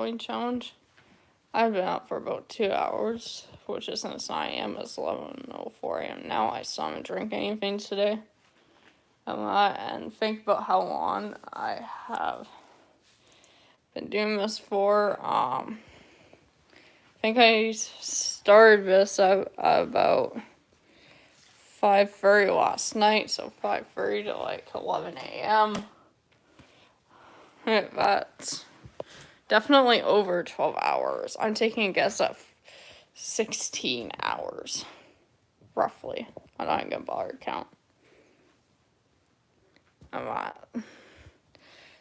only challenge. I've been up for about 2 hours, which is since 9 a.m. It's 11:04 a.m. now. I still haven't drank anything today. And think about how long I have been doing this for. I think I started this at about 5:30 last night, so 5:30 to like 11 a.m. That's definitely over 12 hours. I'm taking a guess at 16 hours, roughly. I'm not even gonna bother to count.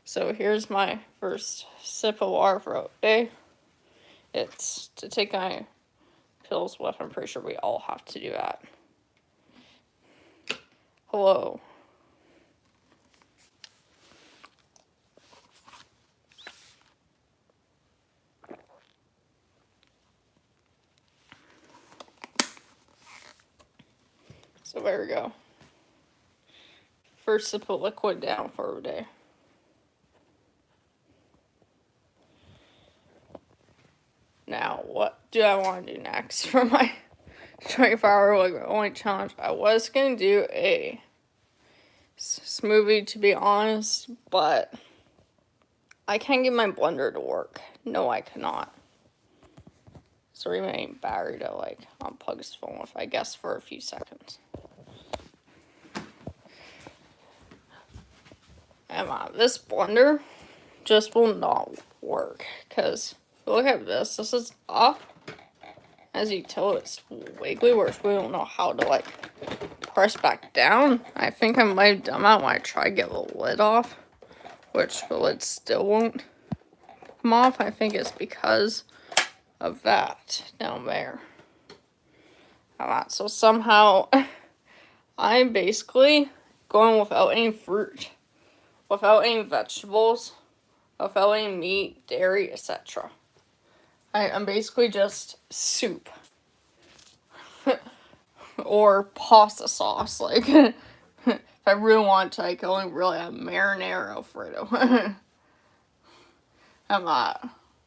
So here's my first sip of water for a day. It's to take my pills with. I'm pretty sure we all have to do that. Hello. So there we go. First sip of liquid down for a day. Now, what do I want to do next for my 24-hour liquid only challenge? I was going to do a smoothie, to be honest, but I can't get my blender to work. No, I cannot. So remaining battery to like unplug his phone with, I guess, for a few seconds. And this blender just will not work, because look at this. This is up. As you can tell, it's wiggly, whereas we don't know how to like press back down. I think I might have done that when I tried to get the lid off, which the lid still won't come off. I think it's because of that down there. Alright, so somehow I'm basically going without any fruit, without any vegetables, without any meat, dairy, etc. I'm basically just soup. Or pasta sauce, like, if I really want to, I can only really have marinara Alfredo.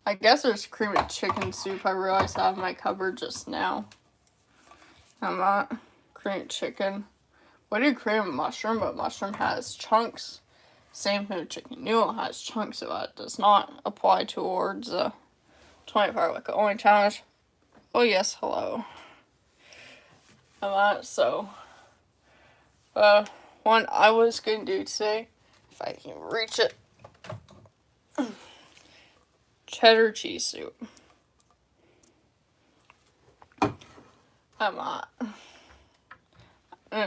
I guess there's cream of chicken soup I realized I have in my cupboard just now. Cream of chicken. What do cream of mushroom? But mushroom has chunks. Same thing with chicken noodle has chunks, so that does not apply towards 24-hour liquid only challenge. Oh yes, hello. So one I was gonna do today, if I can reach it, cheddar cheese soup.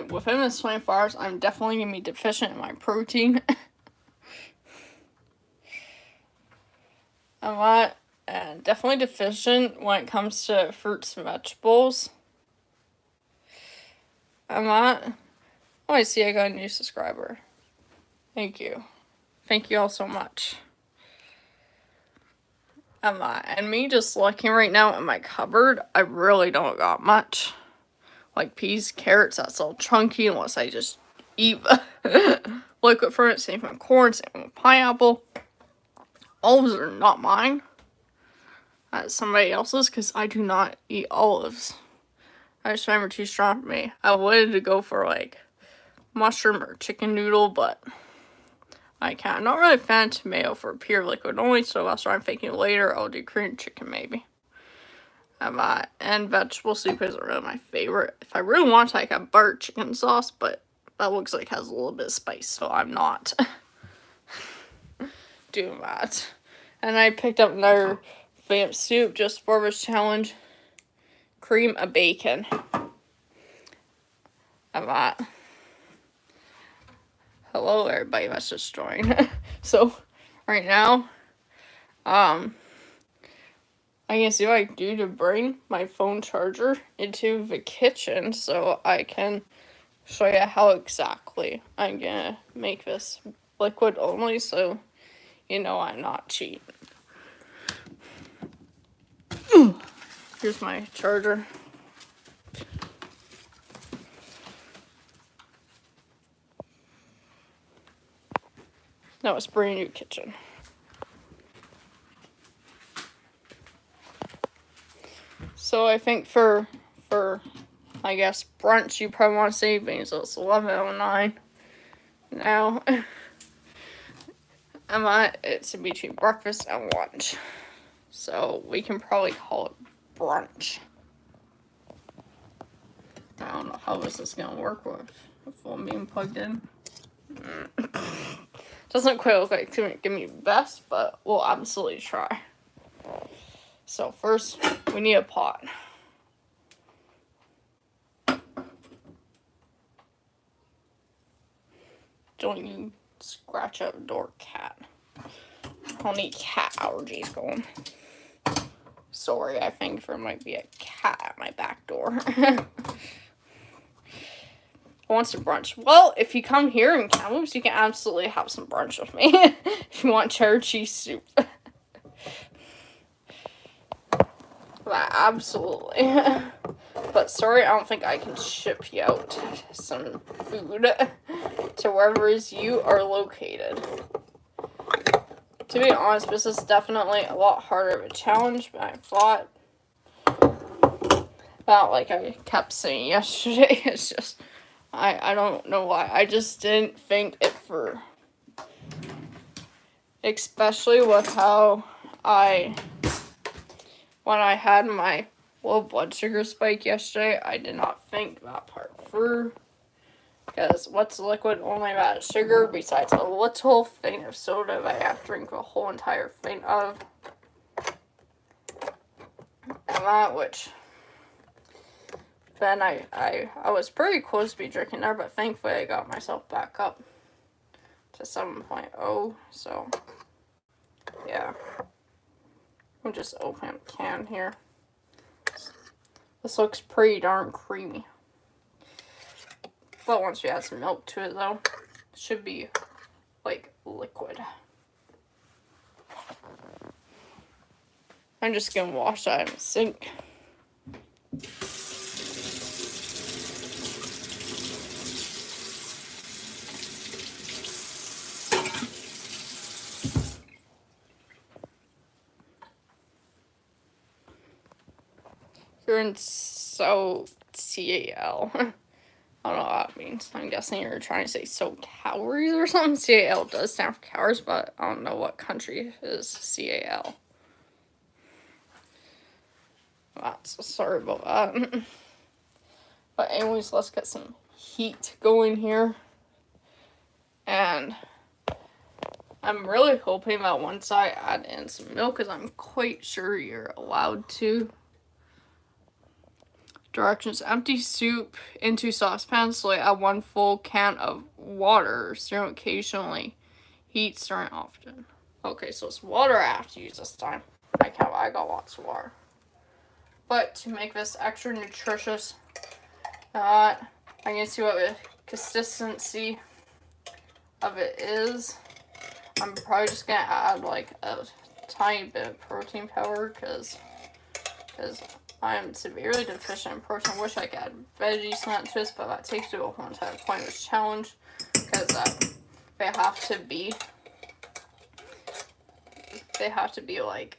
Within this 24 hours, I'm definitely gonna be deficient in my protein. And definitely deficient when it comes to fruits and vegetables. Oh, I see I got a new subscriber. Thank you. Thank you all so much. And me just looking right now in my cupboard, I really don't got much. Like peas, carrots, that's all chunky unless I just eat liquid fruit. Same with corn, same with pineapple. Olives are not mine. That's somebody else's, because I do not eat olives. I just find them too strong for me. I wanted to go for like mushroom or chicken noodle, but I can't. I'm not really a fan of tomato for pure liquid only, so that's why I'm thinking later I'll do cream chicken maybe. And vegetable soup isn't really my favorite. If I really want to, I can butter chicken sauce, but that looks like it has a little bit of spice, so I'm not doing that. And I picked up another vamp soup just for this challenge. Cream of bacon. Hello everybody that's just joined. So right now, I can see what I do to bring my phone charger into the kitchen so I can show you how exactly I'm gonna make this liquid only, so you know I'm not cheating. Here's my charger. Now it's brand new kitchen. So I think for I guess brunch you probably want to say beans. So it's 11:09 now. It's in between breakfast and lunch. So we can probably call it brunch. I don't know how this is gonna work with the phone being plugged in. Doesn't quite look like it's gonna be best, but we'll absolutely try. So first, we need a pot. Don't you scratch up a door, cat. I don't need cat allergies going. Sorry, I think there might be a cat at my back door. Wants some brunch. Well, if you come here in Kamloops, you can absolutely have some brunch with me. If you want cheddar cheese soup. Absolutely. But sorry, I don't think I can ship you out some food to wherever you are located. To be honest, this is definitely a lot harder of a challenge than I thought. Not like I kept saying yesterday. It's just, I don't know why. I just didn't think it through. Especially with how when I had my low blood sugar spike yesterday, I did not think that part through. Because what's liquid only that sugar besides a little thing of soda that I have to drink a whole entire thing of. And that, which then I was pretty close to be drinking there, but thankfully I got myself back up to 7.0, so yeah. I'm just opening a can here. This looks pretty darn creamy. But once we add some milk to it, though, it should be, like, liquid. I'm just gonna wash that in the sink. You're in CAL. I don't know what that means. I'm guessing you're trying to say so calories or something. CAL does stand for calories, but I don't know what country is CAL. Sorry about that. But anyways, let's get some heat going here. And I'm really hoping that once I add in some milk, because I'm quite sure you're allowed to. Directions: empty soup into saucepan, slowly add 1 full can of water. Stir occasionally. Heat stirring often. Okay, so it's water I have to use this time. I got lots of water. But to make this extra nutritious, I can see what the consistency of it is. I'm probably just gonna add like a tiny bit of protein powder because I'm severely deficient in protein. I wish I could add veggies to this, but that takes to a whole entire point of this challenge because they have to be like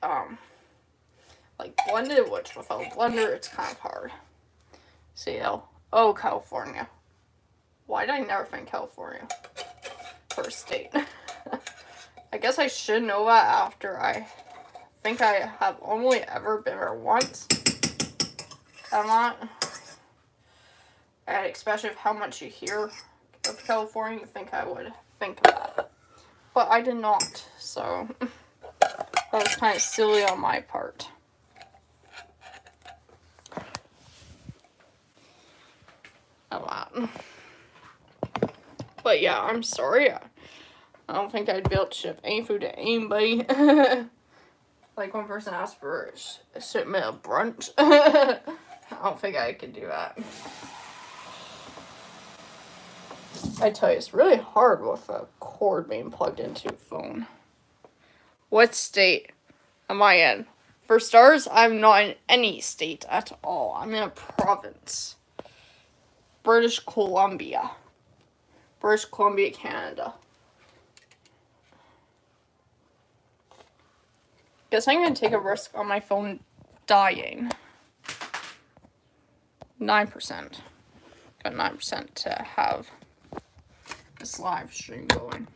blended, which without a blender it's kind of hard. CL. Oh, California. Why did I never think California for a state? I guess I should know that after I think I have only ever been there once. I'm not. And especially with how much you hear of California, you think I would think of that. But I did not, so that was kind of silly on my part. A lot. But yeah, I'm sorry. I don't think I'd be able to ship any food to anybody. Like one person asked for a shipment of brunch. I don't think I could do that. I tell you, it's really hard with a cord being plugged into a phone. What state am I in? For starters, I'm not in any state at all. I'm in a province. British Columbia. British Columbia, Canada. Guess I'm gonna take a risk on my phone dying. 9%. Got 9% to have this live stream going.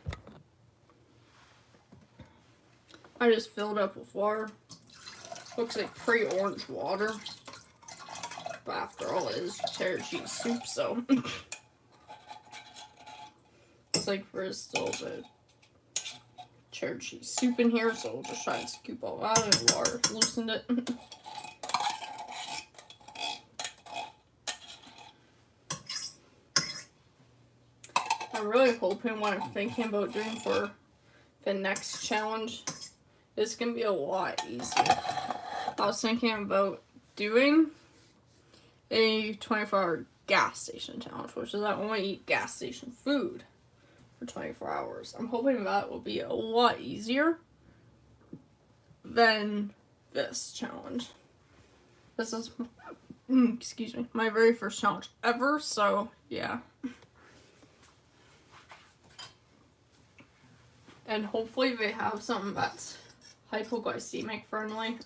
I just filled up with water. Looks like pretty orange water. But after all, it is cheddar cheese soup, so. It's like there's still the cheddar cheese soup in here, so we'll just try and scoop all out and the water loosened it. I'm really hoping what I'm thinking about doing for the next challenge is going to be a lot easier. I was thinking about doing a 24-hour gas station challenge, which is I only eat gas station food for 24 hours. I'm hoping that will be a lot easier than this challenge. This is, excuse me, my very first challenge ever, so yeah. And hopefully they have something that's hypoglycemic friendly.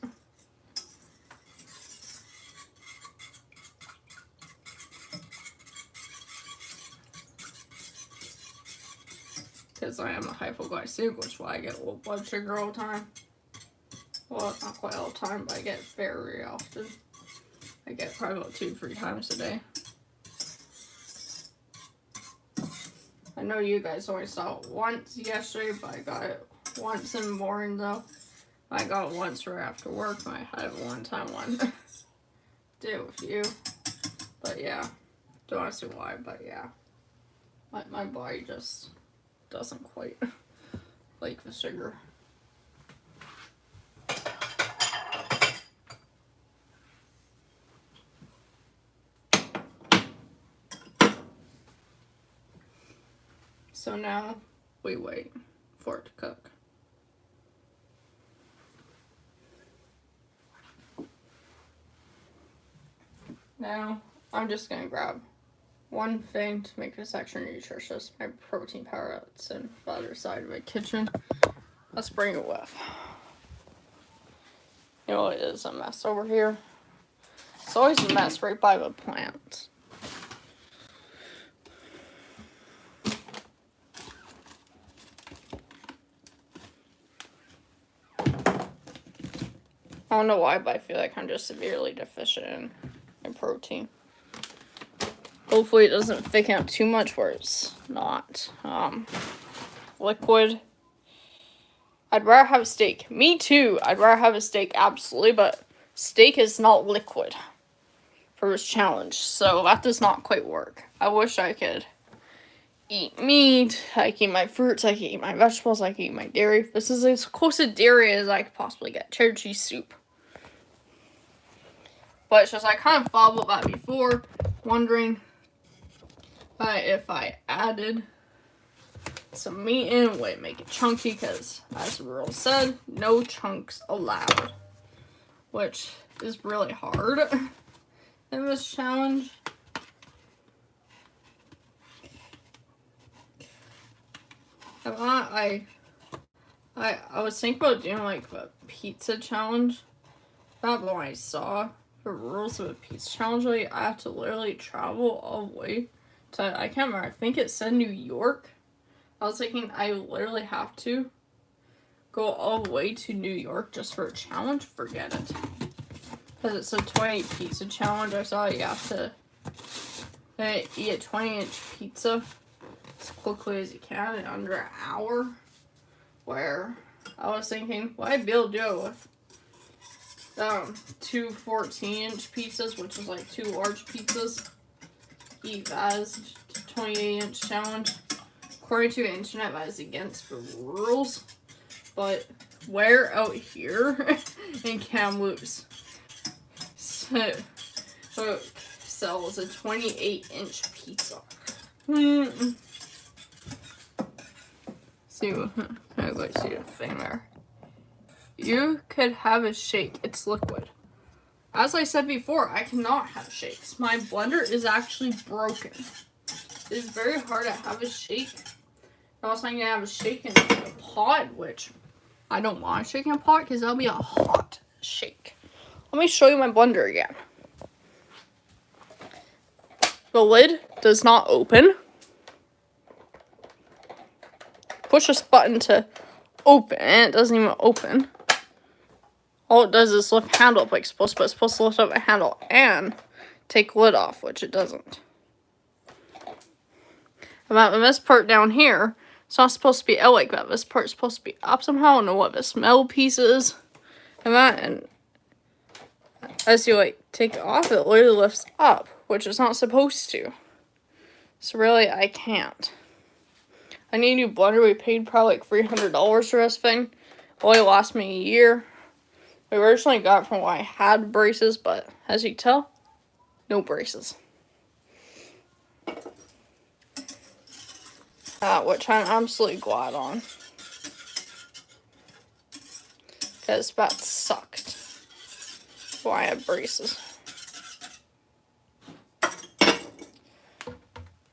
Because I am a hypoglycemic, which is why I get low blood sugar all the time. Well, not quite all the time, but I get it very often. I get it probably about 2-3 times a day. I know you guys only saw it once yesterday, but I got it once in the morning though. I got it once right after work. I had it one time did it with you. But yeah, don't ask me why, but yeah. My body just doesn't quite like the sugar. So now we wait for it to cook. Now I'm just gonna grab one thing to make this extra nutritious, my protein powder that's in the other side of the kitchen. Let's bring it with. You know, it is a mess over here. It's always a mess right by the plants. I don't know why, but I feel like I'm just severely deficient in protein. Hopefully it doesn't thicken up too much where it's not liquid. I'd rather have a steak. Me too. I'd rather have a steak, absolutely, but steak is not liquid for this challenge, so that does not quite work. I wish I could eat meat, I can eat my fruits, I can eat my vegetables, I can eat my dairy. This is as close to dairy as I could possibly get. Cheddar cheese soup. But it's just, I kind of thought about that before, wondering if I added some meat in, would it make it chunky? Because, as the rule said, no chunks allowed. Which is really hard in this challenge. I was thinking about doing like a pizza challenge. Not when I saw the rules of a pizza challenge, like, I have to literally travel all the way to, I can't remember, I think it said New York. I was thinking I literally have to go all the way to New York just for a challenge. Forget it. Because it's a 20 pizza challenge. I saw you have to eat a 20-inch pizza as quickly as you can in under an hour. Where I was thinking, well, I'd be able to do it with 2 14-inch pizzas, which is like 2 large pizzas. Eat that as a 28-inch challenge. According to the internet, that is against the rules. But where out here in Kamloops sells a 28-inch pizza. See, I go see the thing there. You could have a shake. It's liquid. As I said before, I cannot have shakes. My blender is actually broken. It is very hard to have a shake. Also, I'm going to have a shake in a pot, which I don't want to shake in a pot because that'll be a hot shake. Let me show you my blender again. The lid does not open. Push this button to open, and it doesn't even open. All it does is lift handle up like it's supposed to, but it's supposed to lift up a handle and take lid off, which it doesn't. About this part down here, it's not supposed to be out like that. This part's supposed to be up somehow. I don't know what this metal piece is. And as you like take it off, it literally lifts up, which it's not supposed to. So really, I can't. I need a new blender. We paid probably like $300 for this thing. Only lasts me a year. We originally got it from when I had braces, but as you can tell, no braces. Which I'm absolutely glad on. Because that sucked when I had braces.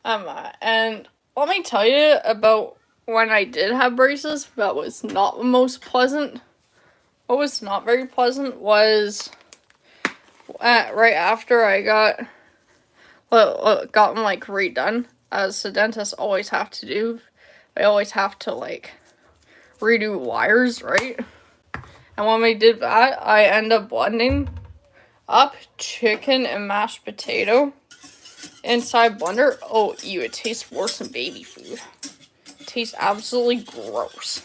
And let me tell you about when I did have braces, that was not the most pleasant. What was not very pleasant was right after I got them like redone, as the dentists always have to do. They always have to like redo wires, right? And when we did that, I ended up blending up chicken and mashed potato inside blender. Oh, ew, it tastes worse than baby food. It tastes absolutely gross.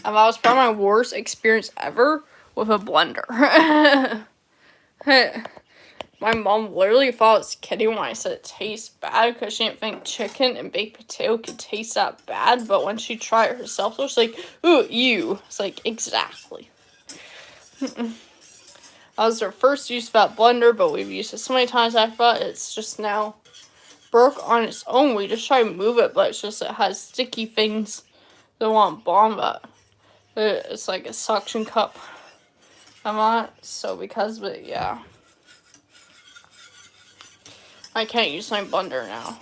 And that was probably my worst experience ever with a blender. My mom literally thought I was kidding when I said it tastes bad, because she didn't think chicken and baked potato could taste that bad. But when she tried it herself, she's like, ooh, ew. It's like, exactly. That was our first use of that blender, but we've used it so many times after that, it's just now broke on its own. We just try to move it, but it's just, it has sticky things that won't bomb it. It's like a suction cup. I'm on, so because of it, yeah. I can't use my blender now.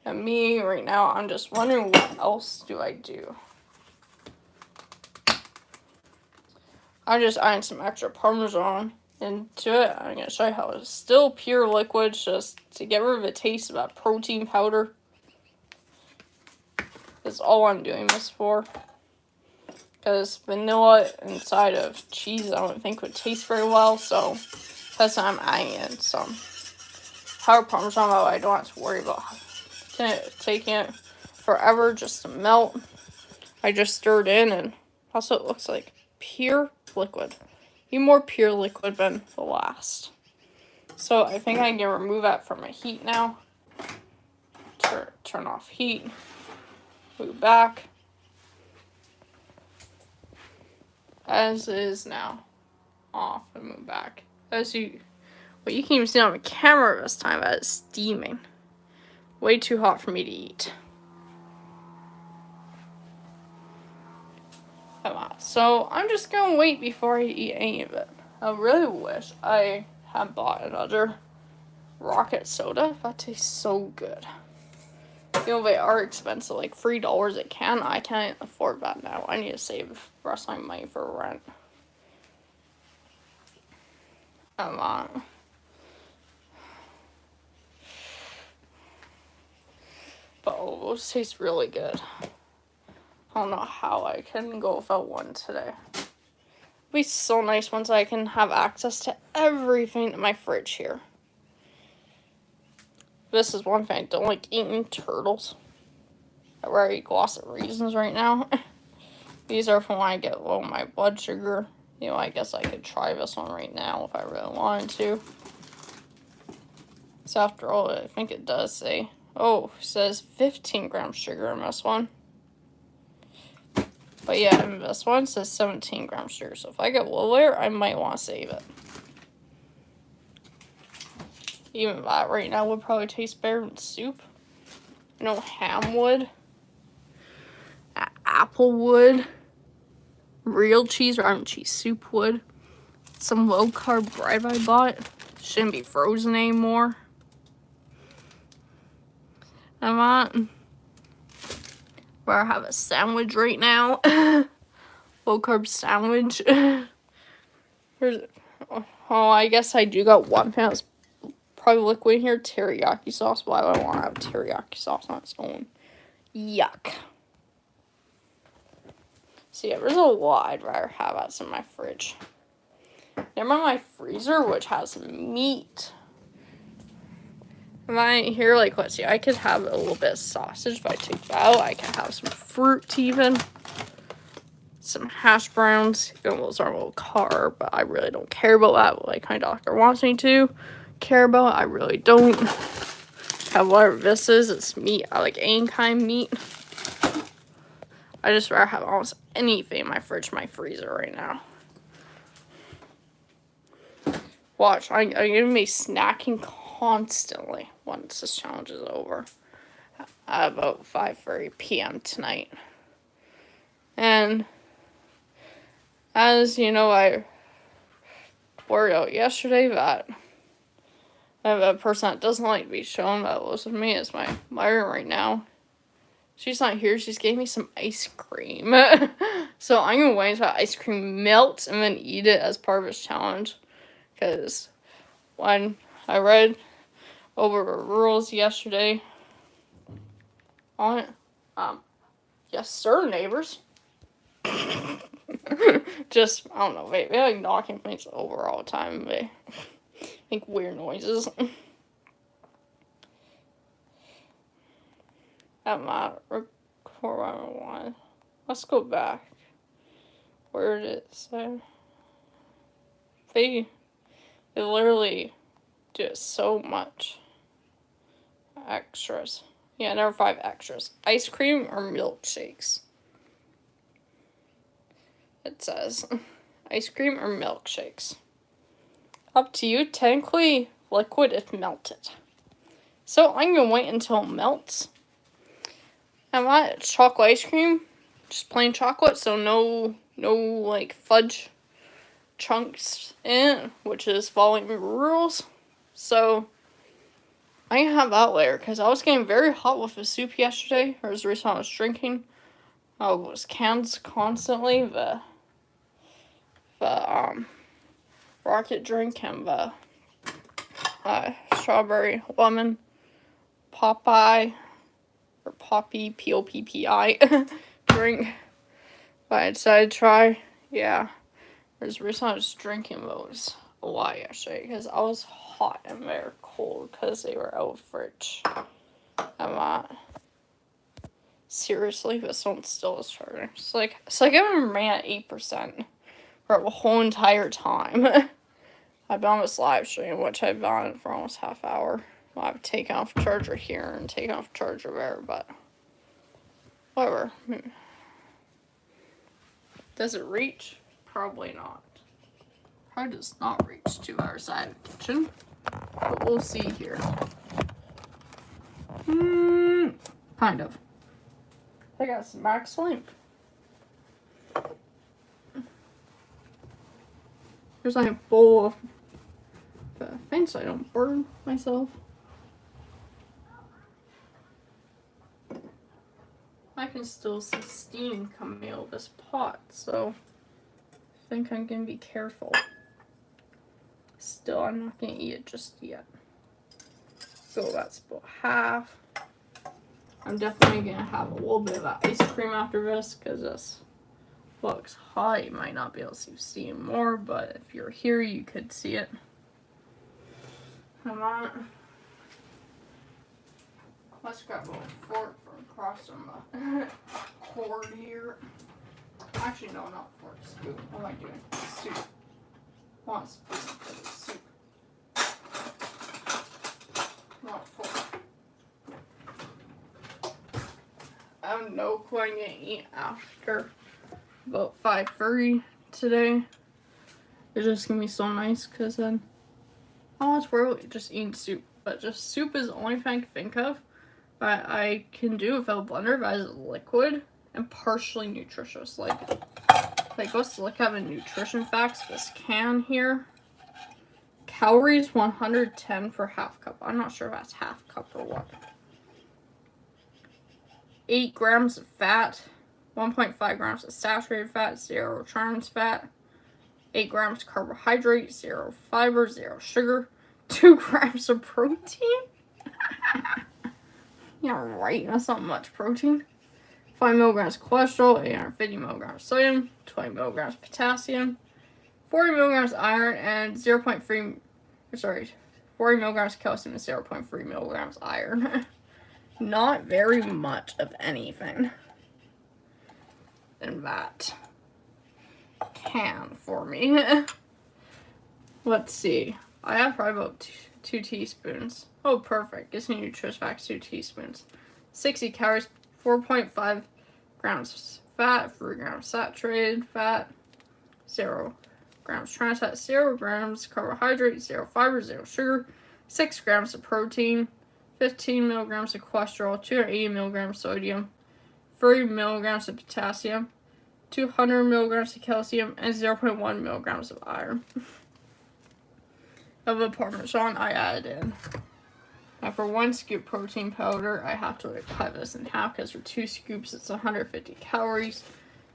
And me, right now, I'm just wondering what else do I do. I'm just adding some extra Parmesan into it. I'm going to show you how it's still pure liquid, just to get rid of the taste of that protein powder. That's all I'm doing this for. Because vanilla inside of cheese I don't think would taste very well, so that's why I'm adding in some powdered Parmesan. I don't have to worry about taking it forever just to melt. I just stirred in, and that's what it looks like. Pure liquid. Even more pure liquid than the last. So I think I can remove that from my heat now. Turn off heat. Move back. As is now. Off and move back. What you can even see on the camera this time, that is steaming. Way too hot for me to eat. So I'm just gonna wait before I eat any of it. I really wish I had bought another rocket soda. That tastes so good. You know, they are expensive, like $3 a can. I can't afford that now. I need to save the rest of my money for rent. But oh, those taste really good. I don't know how I can go without one today. It'd be so nice once I can have access to everything in my fridge here. This is one thing I don't like eating: turtles. I already eat lots of reasons right now. These are from when I get low on my blood sugar. You know, I guess I could try this one right now if I really wanted to. So after all, I think it does say, oh, it says 15 grams sugar in this one. But yeah, in this one it says 17 grams sugar. So if I get lower, I might want to save it. Even that right now would probably taste better than soup. You know, ham would. Apple would. Real cheese or almond cheese soup would. Some low carb bread I bought. Shouldn't be frozen anymore. I'm on where I have a sandwich right now. Low carb sandwich. Oh, I guess I do got one thing that's probably liquid in here. Teriyaki sauce. Why would I want to have teriyaki sauce on its own? Yuck. See, there's a lot I'd rather have that's in my fridge. Never mind my freezer, which has meat. Right here, like, let's see, I could have a little bit of sausage if I take that out. I can have some fruit even. Some hash browns. You know, those are a little carb, but I really don't care about that. Like my doctor wants me to care about. I really don't. Have whatever this is. It's meat. I like any kind of meat. I just rather have almost anything in my fridge, my freezer right now. Watch, I'm gonna be snacking constantly once this challenge is over. At about 5:30 p.m. tonight. And as you know, I worried out yesterday that I have a person that doesn't like to be shown that lives with me is my mother right now. She's not here. She's gave me some ice cream. So I'm going to wait until ice cream melts and then eat it as part of this challenge. Because when I read over the rules yesterday on it, yes sir, neighbors. Just, I don't know, they like knocking things over all the time. They make weird noises. At my record one. Let's go back. Where did it say? They literally do so much extras. Yeah, number 5 extras. Ice cream or milkshakes. It says ice cream or milkshakes. Up to you. Technically liquid if melted. So I'm gonna wait until it melts. I want chocolate ice cream, just plain chocolate, so no like fudge chunks in it, which is following the rules. So I can have that later because I was getting very hot with the soup yesterday. Or as the reason I was drinking. I was cans constantly. The rocket drink and the strawberry lemon Popeye or Poppy Poppi drink. But I decided to try. Yeah, there's a reason I was drinking those a lot yesterday because I was hot and they're cold because they were out of fridge. I'm not. Seriously, this one still is charging. It's like I ran at 8% for the whole entire time. I've been on this live stream, which I've been on for almost half hour. Well, I've taken off the charger here and taken off the charger there, but whatever. Does it reach? Probably not. Probably does not reach to our side of the kitchen, but we'll see here. Kind of. I got some max length. Here's like a bowl of things so I don't burn myself. I can still see steam coming out of this pot, so I think I'm gonna be careful. Still, I'm not gonna eat it just yet. So that's about half. I'm definitely gonna have a little bit of that ice cream after this because this looks hot. You might not be able to see steam more, but if you're here, you could see it. Come on. Let's grab a fork from across from the cord here. Actually, no, not fork, scoop. What am I doing? Soup. I want a spoon for the soup. Not fork. I have no clue I'm gonna eat after about 5:30 today. It's just gonna be so nice because then I don't have to worry about just eating soup. But just soup is the only thing I can think of that I can do without a blender that is liquid and partially nutritious. Like let's look at the nutrition facts. This can here. Calories 110 per half cup. I'm not sure if that's half cup or what. 8 grams of fat, 1.5 grams of saturated fat, 0 trans fat, 8 grams carbohydrate, 0 fiber, 0 sugar, 2 grams of protein. Yeah, right, that's not much protein. 5 milligrams cholesterol, 850 milligrams sodium, 20 milligrams potassium, 40 milligrams iron, and 40 milligrams calcium and 0.3 milligrams iron. Not very much of anything in that can for me. Let's see. I have probably about 2 teaspoons. Oh, perfect. Gives me nutritious facts, 2 teaspoons. 60 calories, 4.5 grams fat, 3 grams saturated fat, 0 grams trans fat, 0 grams carbohydrate, 0 fiber, 0 sugar, 6 grams of protein, 15 milligrams of cholesterol, 280 milligrams sodium, 3 milligrams of potassium, 200 milligrams of calcium, and 0.1 milligrams of iron. Of the Parmesan I added in. Now for 1 scoop protein powder, I have to cut this in half because for 2 scoops it's 150 calories,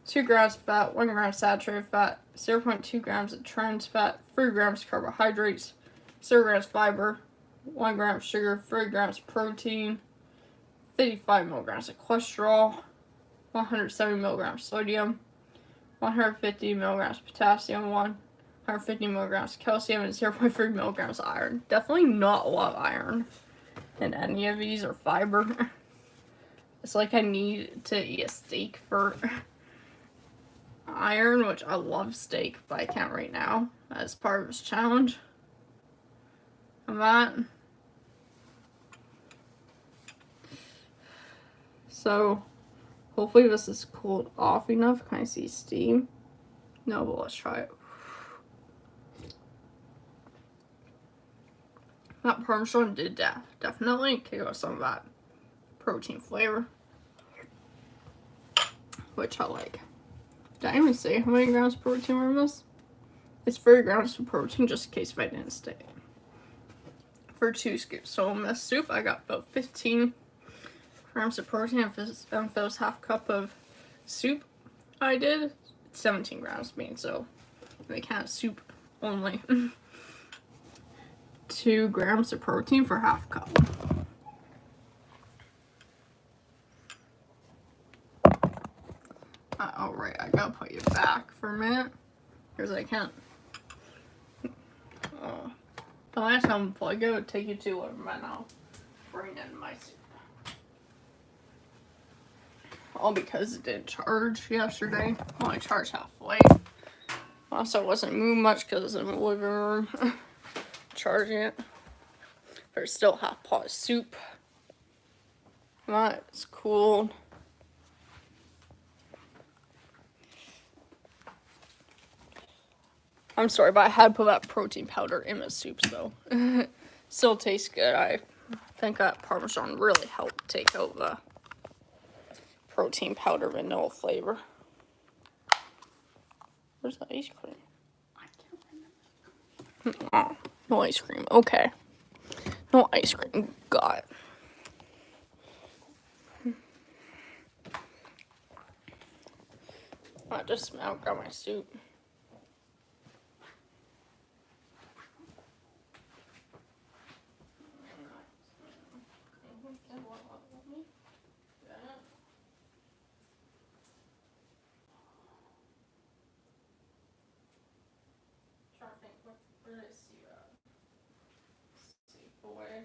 2 grams fat, 1 gram saturated fat, 0.2 grams of trans fat, 3 grams carbohydrates, 0 grams fiber, 1 gram sugar, 3 grams protein, 55 milligrams of cholesterol, 170 milligrams sodium, 150 milligrams potassium, 150 milligrams calcium, and 0.3 milligrams iron. Definitely not a lot of iron in any of these, or fiber. It's like I need to eat a steak for iron, which I love steak, but I can't right now as part of this challenge. And that. So, hopefully this is cooled off enough. Can I see steam? No, but let's try it. That Parmesan did definitely kick out some of that protein flavor, which I like. Did I even say how many grams of protein were in this? It's 30 grams of protein, just in case if I didn't say it. For 2 scoops. So in this soup, I got about 15 grams of protein. If this was half cup of soup I did, it's 17 grams being, so they count soup only. 2 grams of protein for half cup. Alright, I gotta put you back for a minute, because I can't. The last time I unplug it would take you to a minute. I'll bring in my soup. All because it didn't charge yesterday. Only charged halfway. Also, I wasn't moving much because I was in the living room charging it. There's still half pot of soup. That's cool. I'm sorry, but I had to put that protein powder in my soup, so still tastes good. I think that Parmesan really helped take out the protein powder vanilla flavor. Where's the ice cream? I can't remember. Oh, no ice cream. Okay. No ice cream. Got it. I just got my soup. Where did I see that? Safeway.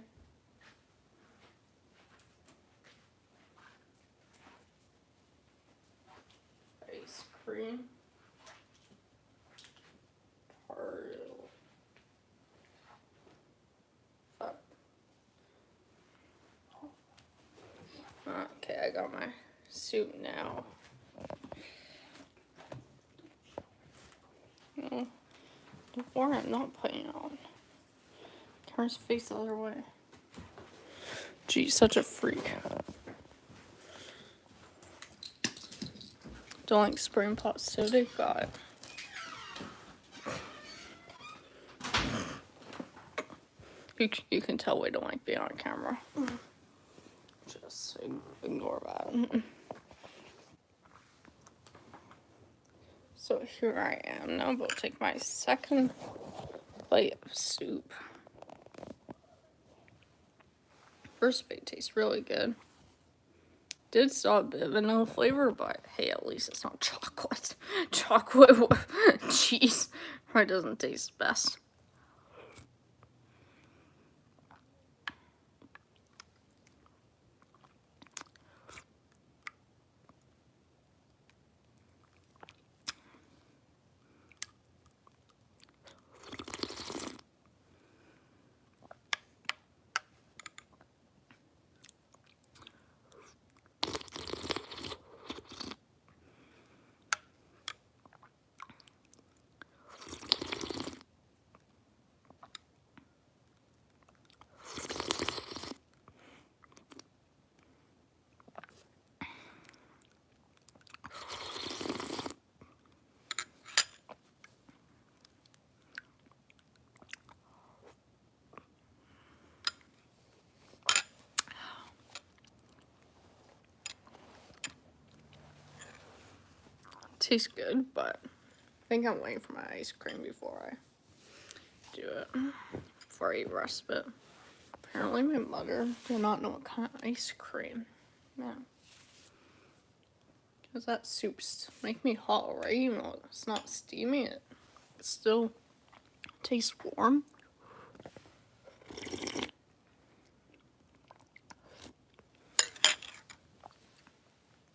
Ice cream. Okay, I got my soup now. Or I'm not putting it on. Turn his face the other way. Geez, such a freak. Don't like spring pots today? Got it. You can tell we don't like being on camera. Just ignore that. So here I am now, but I'll take my second bite of soup. First bite tastes really good. Did still have a bit of vanilla flavor, but hey, at least it's not chocolate. Chocolate with cheese probably doesn't taste best. Tastes good, but I think I'm waiting for my ice cream before I do it. Before I eat the rest of it. Apparently my mother did not know what kind of ice cream. Yeah. Because that soup's make me hot, right? Even though it's not steamy, it still tastes warm.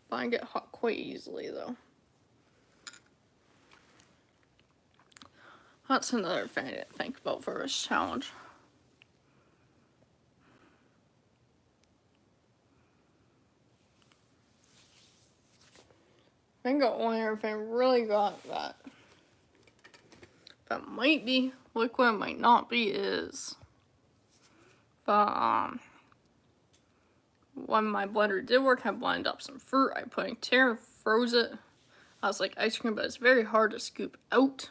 But I get hot quite easily though. That's another thing I didn't think about for this challenge. I think the only other thing I really got that might be liquid, might not be, is when my blender did work, I blended up some fruit, I put in tear, froze it. I was like ice cream, but it's very hard to scoop out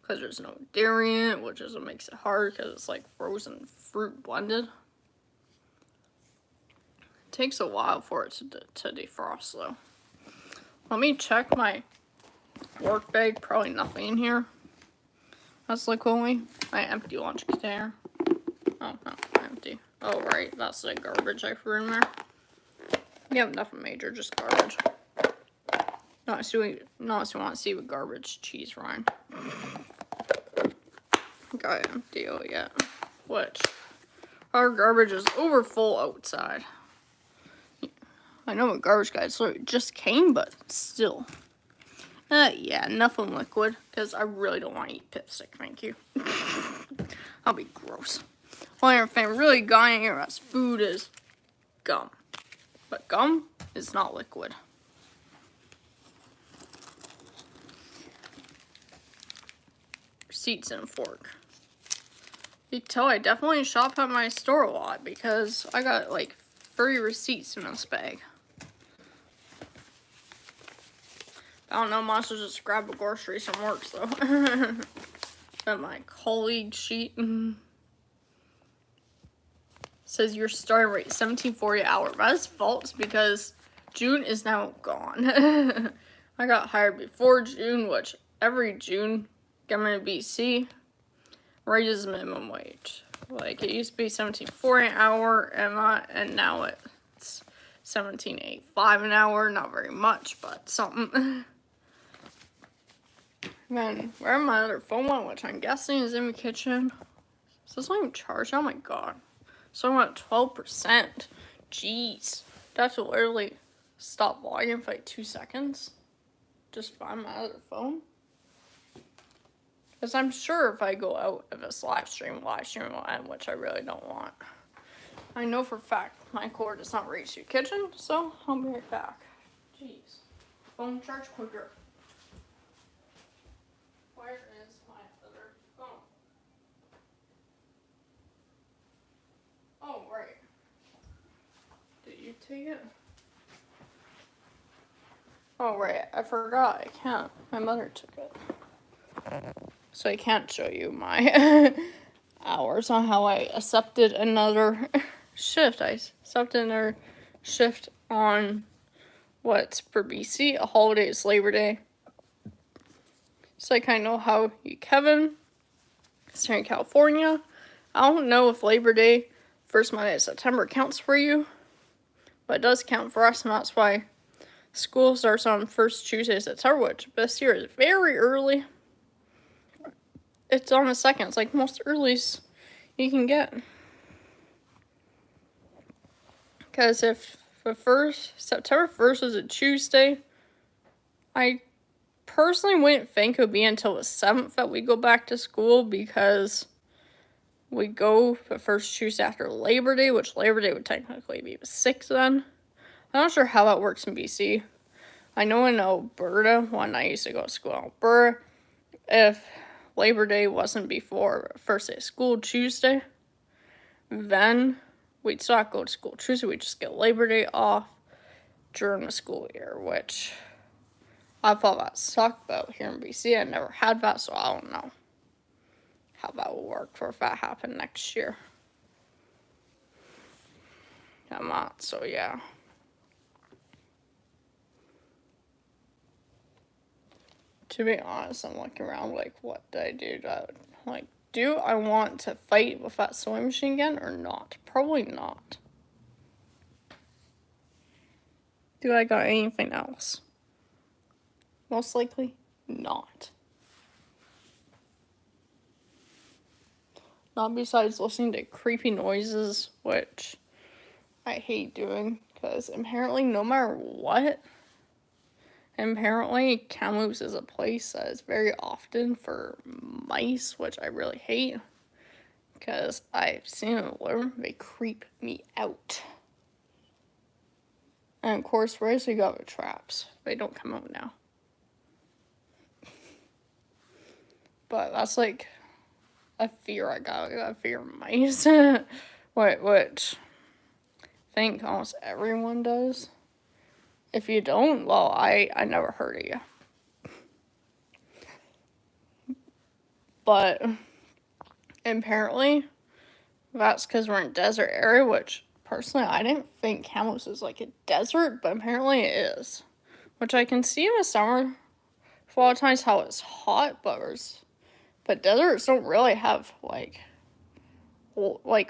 because there's no dairy in it, which is what makes it hard because it's like frozen fruit blended. It takes a while for it to defrost though. Let me check my work bag. Probably nothing in here. That's liquid only. My empty lunch container. Oh, no, empty. Oh, right. That's the garbage I threw in there. Yeah, nothing major, just garbage. Not so you want to see what garbage cheese rind. Got it empty yet. Which, our garbage is over full outside. I know what garbage guys just came, but still. Yeah, nothing liquid, because I really don't want to eat Pipstick, thank you. That'll be gross. Only other thing really got in here as food is gum. But gum is not liquid. Receipts and a fork. You can tell I definitely shop at my store a lot, because I got like 3 receipts in this bag. I don't know, must have just grabbed a groceries from work, so. Then my colleague sheet says your starting rate 17.40 an hour. That is false because June is now gone. I got hired before June, which every June, government of BC raises minimum wage. Like it used to be 17.40 an hour, and now it's 17.85 an hour. Not very much, but something. Then, where my other phone went, which I'm guessing is in the kitchen. Is this not even charged? Oh my god. So I'm at 12%. Jeez. Do I have to literally stop vlogging for like 2 seconds? Just find my other phone? Because I'm sure if I go out of this live stream will end, which I really don't want. I know for a fact my cord does not reach the kitchen, so I'll be right back. Jeez. Phone charge quicker. Where is my other phone? Oh, right. Did you take it? Oh, right. I forgot. I can't. My mother took it. So I can't show you my hours on how I accepted another shift. I accepted another shift on what's for BC. A holiday is Labor Day. So I kind of know how you, Kevin, is here in California. I don't know if Labor Day, first Monday of September, counts for you, but it does count for us, and that's why school starts on first Tuesday of September, which this year is very early. It's on the 2nd. It's like most earlies you can get. Because if the September 1st is a Tuesday, I personally wouldn't think it would be until the 7th that we go back to school, because we go the first Tuesday after Labor Day, which Labor Day would technically be the 6th then. I'm not sure how that works in BC. I know in Alberta, when I used to go to school in Alberta, if Labor Day wasn't before first day of school Tuesday, then we'd still have to go to school Tuesday. We'd just get Labor Day off during the school year, which I thought that sucked, but here in BC I never had that, so I don't know how that will work for if that happened next year. I'm not, so yeah. To be honest, I'm looking around like, what did I do? Do I want to fight with that sewing machine again or not? Probably not. Do I got anything else? Most likely not. Not besides listening to creepy noises, which I hate doing, because apparently no matter what, apparently Kamloops is a place that is very often for mice, which I really hate, because I've seen them live. They creep me out. And of course, where's we got the traps? They don't come out now. But that's like a fear I got. I got a fear of mice. Which I think almost everyone does. If you don't, well, I never heard of you. But apparently, that's because we're in a desert area, which personally I didn't think Kamloops was like a desert, but apparently it is. Which I can see in the summer for a lot of times how it's hot, but deserts don't really have like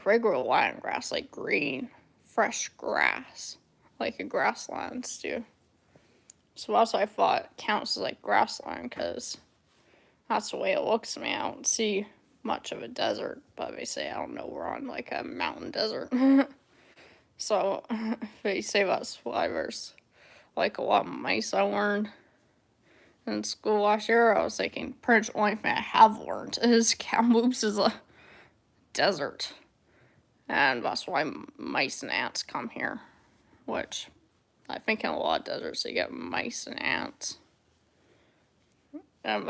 regular land grass, like green, fresh grass, like a grasslands do. So that's what I thought counts as like grassland, because that's the way it looks to me. I don't see much of a desert, but they say, I don't know, we're on like a mountain desert. So they say that's why there's like a lot of mice I learned in school last year. I was thinking pretty much the only thing I have learned is Kamloops is a desert. And that's why mice and ants come here, which I think in a lot of deserts you get mice and ants. And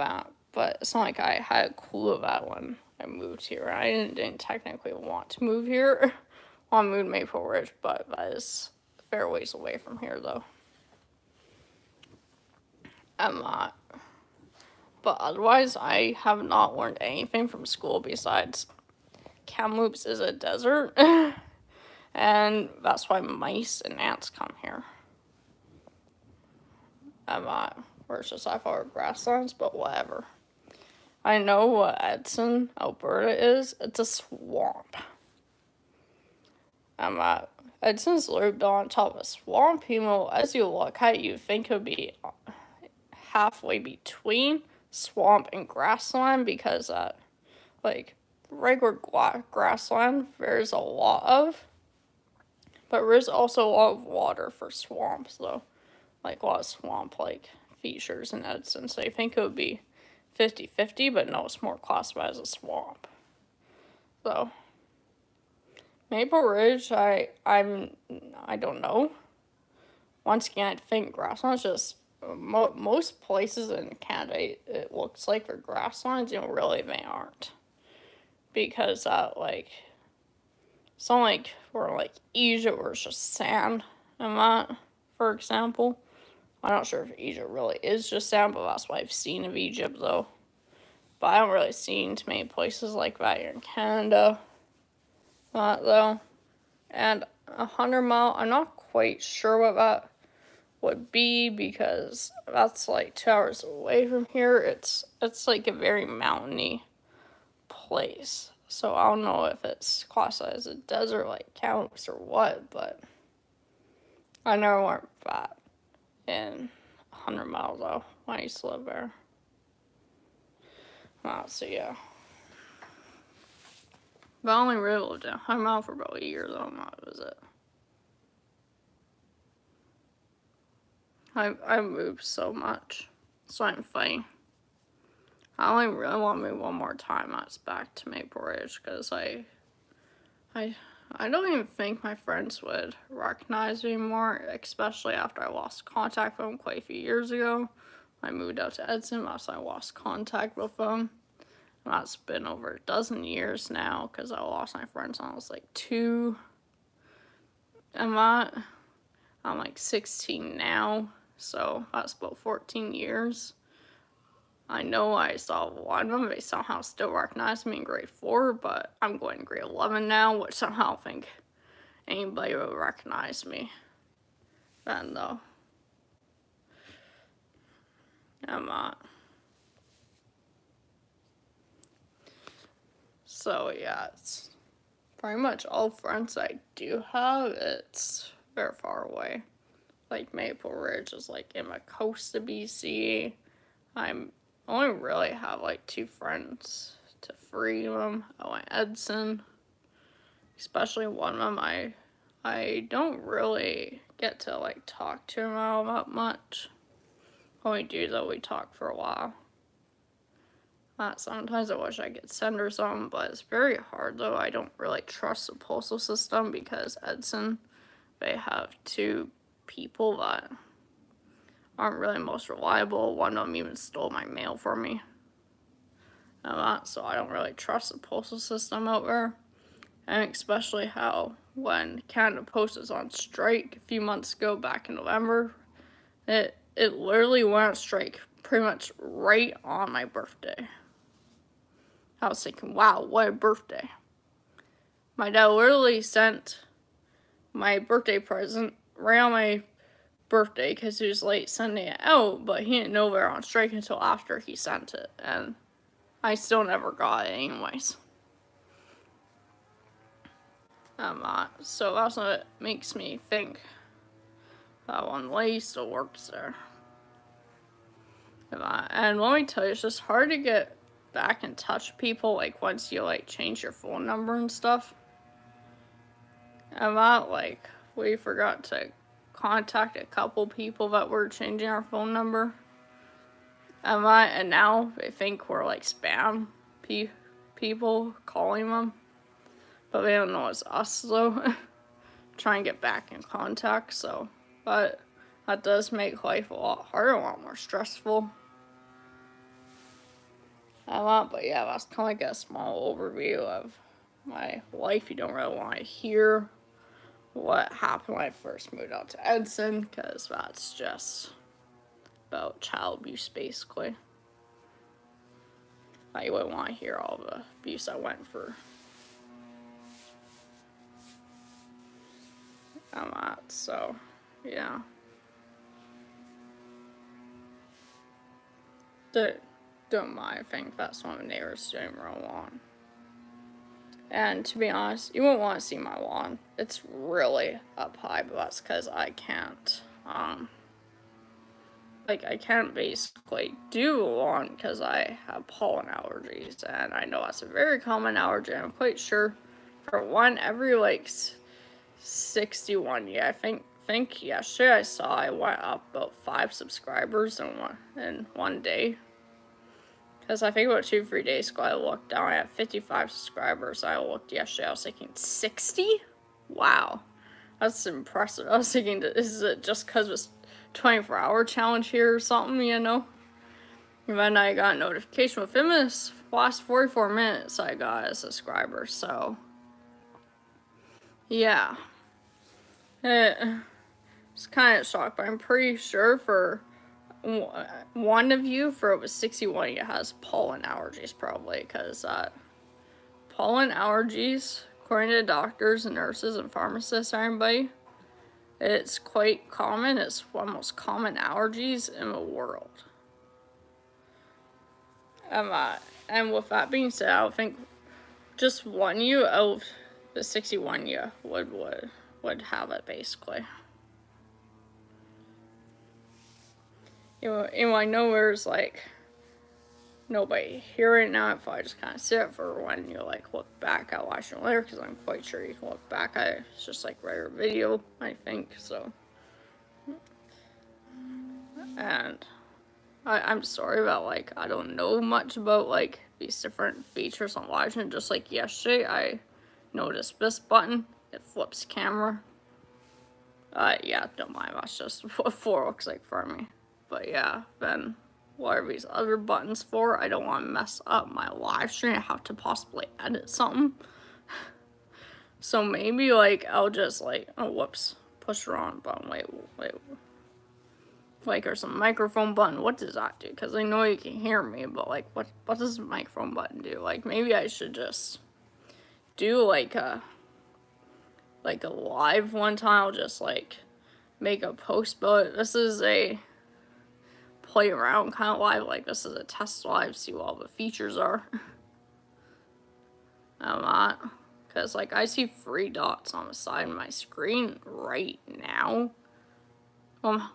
but it's not like I had a clue of that when I moved here. I didn't technically want to move here. Well, I moved to Maple Ridge, but that is a fair ways away from here, though. I'm not. But otherwise, I have not learned anything from school besides Kamloops is a desert. And that's why mice and ants come here. I'm not. Where it's just I thought were grasslands, but whatever. I know what Edson, Alberta is. It's a swamp. Edson's lived on top of a swamp. You know, as you look at it, you think it would be halfway between swamp and grassland, because like regular grassland there's a lot of, but there's also a lot of water for swamps, though, like a lot of swamp like features in Edson. So I think it would be 50-50, but no, it's more classified as a swamp. So Maple Ridge, I don't know. Once again, I think grasslands just most places in Canada, it looks like they're grasslands. You know, really they aren't, because like it's not like we're like Egypt where it's just sand and that, for example. I'm not sure if Egypt really is just sand, but that's what I've seen of Egypt, though. But I haven't really seen too many places like that here in Canada. Though. And 100 mile, I'm not quite sure what that would be, because that's like 2 hours away from here. It's like a very mountainy place. So I don't know if it's classified as a desert like counts or what, but I never went that in 100 miles though when I used to live there. So yeah. But I only really lived in 100 miles for about a year though, that was it. I moved so much. It's not even funny. I only really want to move one more time. That's back to Maple Ridge, because I don't even think my friends would recognize me more, especially after I lost contact with them quite a few years ago. I moved out to Edson, that's when I lost contact with them. And that's been over a dozen years now, because I lost my friends when I was like 2. I'm like 16 now. So that's about 14 years. I know I saw one of them. They somehow still recognize me in grade 4, but I'm going to grade 11 now, which somehow I don't think anybody will recognize me then, though. I'm not. So, yeah, it's pretty much all friends I do have. It's very far away. Like Maple Ridge is like in the coast of BC. I only really have like 2 friends to Freedom. I went Edson. Especially one of them, I don't really get to like talk to him all that much. When we do though, we talk for a while. Sometimes I wish I could send her some, but it's very hard though. I don't really trust the postal system, because Edson, they have 2 people that aren't really most reliable. One of them even stole my mail from me. So I don't really trust the postal system out there. And especially how when Canada Post was on strike a few months ago back in November, it literally went on strike pretty much right on my birthday. I was thinking, wow, what a birthday. My dad literally sent my birthday present right on my birthday, because he was late sending it out, but he didn't know they were on strike until after he sent it, and I still never got it anyways. So that's what makes me think that one lady still works there. And let me tell you, it's just hard to get back in touch with people, like, once you, like, change your phone number and stuff. Like, we forgot to contact a couple people that were changing our phone number. And now they think we're, like, spam people calling them. But they don't know it's us, though. Try and get back in contact, so. But that does make life a lot harder, a lot more stressful. But yeah, that's kind of like a small overview of my life. You don't really want to hear what happened when I first moved out to Edson, because that's just about child abuse, basically. You wouldn't want to hear all the abuse I went through. So, yeah. Don't mind, I think that's one of the neighbors doing real lawn. And to be honest, you won't want to see my lawn. It's really up high, but that's because I can't, I can't basically do lawn because I have pollen allergies, and I know that's a very common allergy. I'm quite sure for one every, 61, yeah, I think yesterday I saw I went up about 5 subscribers in one day. Because I think about 2-3 days ago I looked down, I had 55 subscribers. I looked yesterday, I was thinking 60? Wow, that's impressive. I was thinking, is it just because it's 24-hour challenge here or something, you know? And then I got a notification within this last 44 minutes I got a subscriber, so yeah. It's kind of shocked, but I'm pretty sure for one of you, for over 61, you has pollen allergies, probably, because pollen allergies, according to doctors and nurses and pharmacists, everybody, It's quite common. It's one of the most common allergies in the world. And with that being said, I think just one you of the 61 you would have it basically. I know there's like nobody here right now. If I just kind of sit for when you like look back at watching later, because I'm quite sure you can look back at it. It's just like regular video, I think so. And I'm sorry about like I don't know much about like these different features on watching. Just like yesterday, I noticed this button. It flips camera. Yeah, don't mind. That's just what 4 looks like for me. But yeah, then what are these other buttons for? I don't want to mess up my live stream. I have to possibly edit something. So maybe like I'll just like, oh whoops, push the wrong button. Wait. Like there's a microphone button. What does that do? Because I know you can hear me, but like what does the microphone button do? Like maybe I should just do like a live one time. I'll just like make a post, but this is a play around kind of live. Like this is a test live, see what all the features are. I'm not, because like I see 3 dots on the side of my screen right now.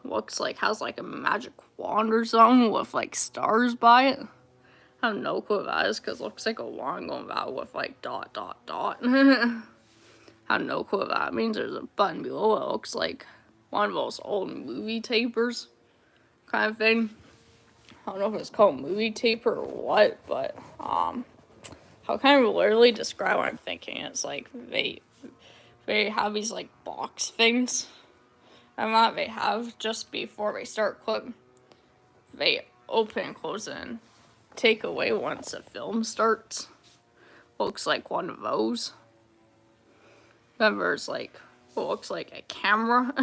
Looks like has like a magic wand or something with like stars by it. I have no clue what that is, because it looks like a wand going out with like dot dot dot. I have no clue what that means. There's a button below it. Looks like one of those old movie tapers kind of thing. I don't know if it's called movie taper or what, but how can I literally describe what I'm thinking? It's like they have these like box things. And that they have just before they start clip. They open and close and take away once the film starts. Looks like one of those. Then there's like what looks like a camera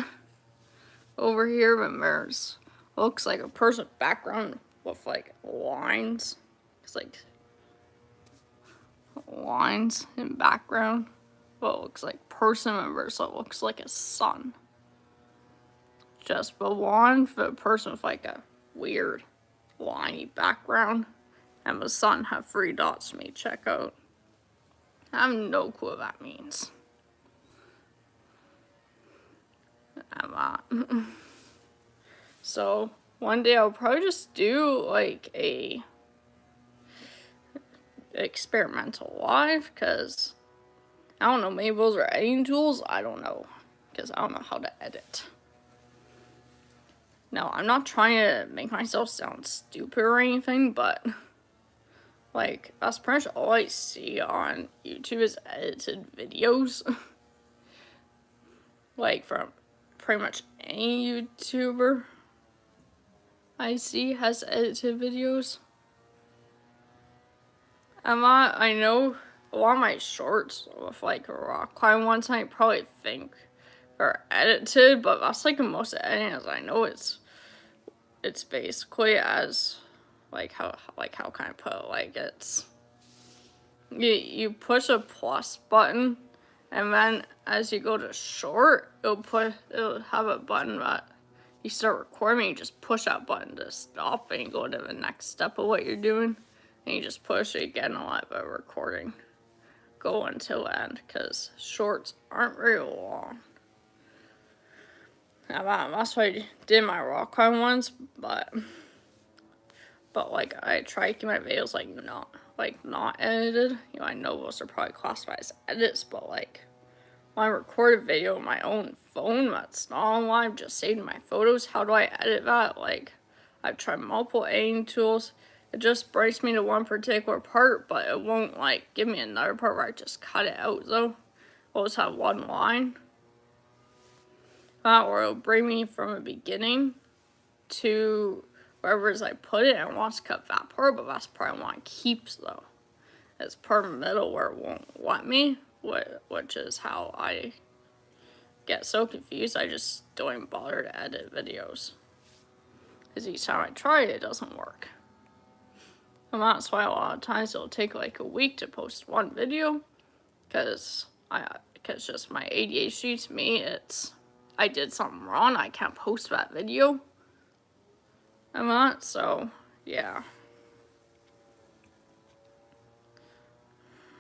over here. Then there's looks like a person background with like lines. It's like lines in background. What looks like person members. So it looks like a sun. Just the one for the person with like a weird liney background, and the sun have 3 dots for me to check out. I have no clue what that means. So one day I'll probably just do like a experimental live, because I don't know, maybe those are editing tools. I don't know, because I don't know how to edit. No, I'm not trying to make myself sound stupid or anything, but like that's pretty much all I see on YouTube is edited videos. Like from pretty much any YouTuber I see has edited videos. I know a lot of my shorts with like rock climb ones I probably think are edited, but that's like the most editing as I know. It's basically as like how can I put it? Like it's you push a plus button, and then as you go to short, it'll have a button that you start recording. You just push that button to stop, and you go to the next step of what you're doing, and you just push it again and let the recording go until the end, because shorts aren't very long. That's why I did my rock climb ones, but like I try to keep my videos not edited. I know those are probably classified as edits, but like when I record a video on my own phone that's not on live, just saving my photos, how do I edit that? Like I've tried multiple editing tools. It just breaks me to one particular part, but it won't like give me another part where I just cut it out though. I'll just have one line. Or it'll bring me from the beginning to wherever I put it, and I want to cut that part, but that's part I want to keep though. It's part in the middle where it won't let me, which is how I get so confused. I just don't even bother to edit videos, because each time I try it, it doesn't work. And that's why a lot of times it'll take like a week to post one video, because just my ADHD, to me, I did something wrong. I can't post that video. I'm not, so yeah.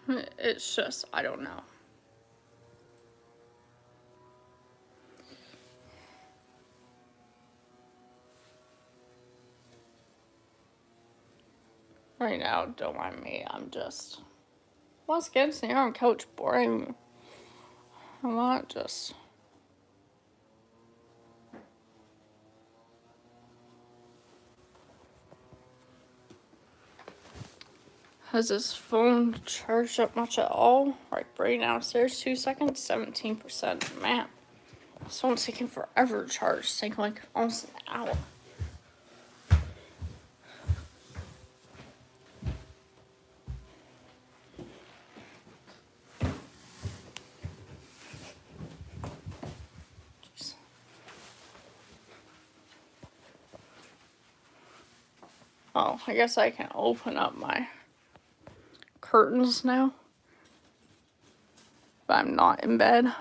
It's just, I don't know. Right now, don't mind me. I'm just, once again, sitting on the couch boring. I'm not just. Has this phone charged up much at all? Right, right downstairs, 2 seconds, 17%. Man, this phone's taking forever to charge. It's taking like almost an hour. Jeez. Oh, I guess I can open up my curtains now. But I'm not in bed.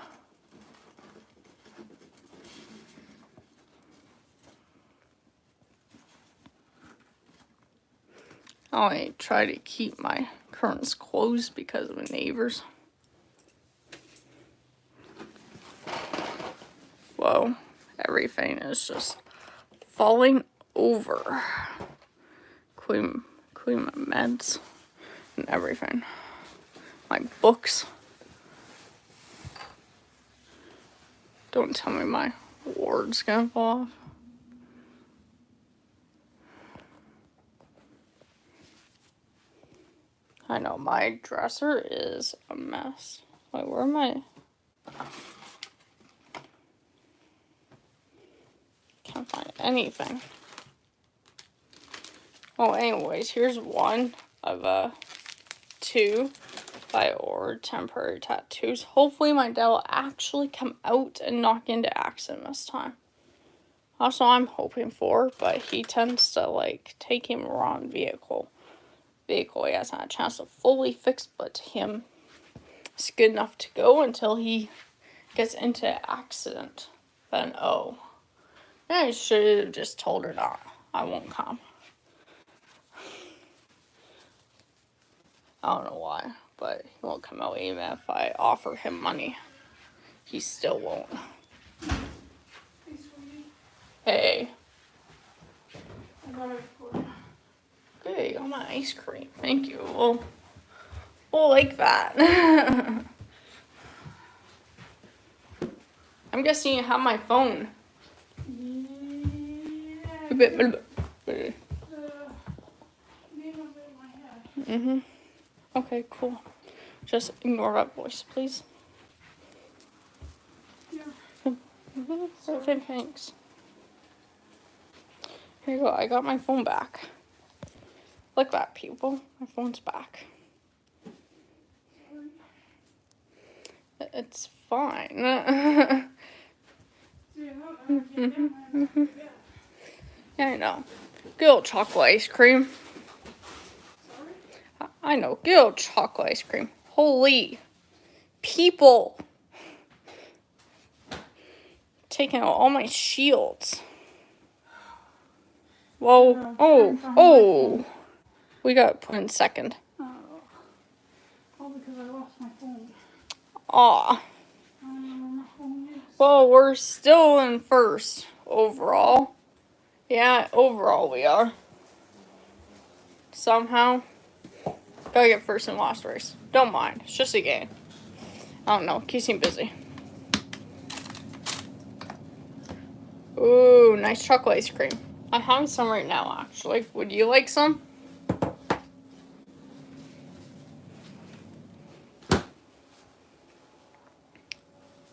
I try to keep my curtains closed because of the neighbors. Whoa, everything is just falling over. Including my meds and everything. My books. Don't tell me my ward's gonna fall off. I know, my dresser is a mess. Wait, where am I? Can't find anything. Oh, anyways, here's one of 2 I ordered temporary tattoos. Hopefully my dad will actually come out and not get into accident this time. That's what I'm hoping for, but he tends to like take him around vehicle he hasn't had a chance to fully fix, but to him it's good enough to go until he gets into an accident. Then I should have just told her not. I won't come. I don't know why, but he won't come out even if I offer him money. He still won't. Hey. Hey, got my ice cream. Thank you. We'll like that. I'm guessing you have my phone. Yeah. Okay, cool. Just ignore that voice, please. Yeah. Okay, thanks. Here you go. I got my phone back. Look at that, people. My phone's back. It's fine. Yeah, I know. Good old chocolate ice cream. I know. Good old chocolate ice cream. Holy people. Taking out all my shields. Whoa. Oh. We got put in second. All because I lost my phone. Aw. Well, we're still in first overall. Yeah, overall we are. Somehow. Gotta get first in last race. Don't mind. It's just a game. I don't know. Keeps me busy. Ooh, nice chocolate ice cream. I'm having some right now, actually. Would you like some?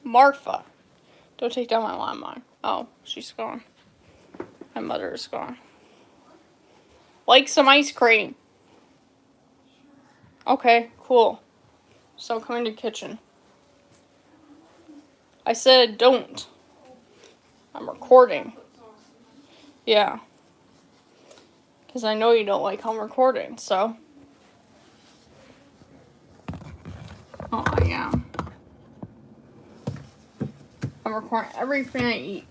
Marfa. Don't take down my landmine. Oh, she's gone. My mother is gone. Like some ice cream. Okay, cool. So come into the kitchen. I said don't. I'm recording. Yeah. Because I know you don't like how I'm recording, so. Oh, I am. I'm recording everything I eat.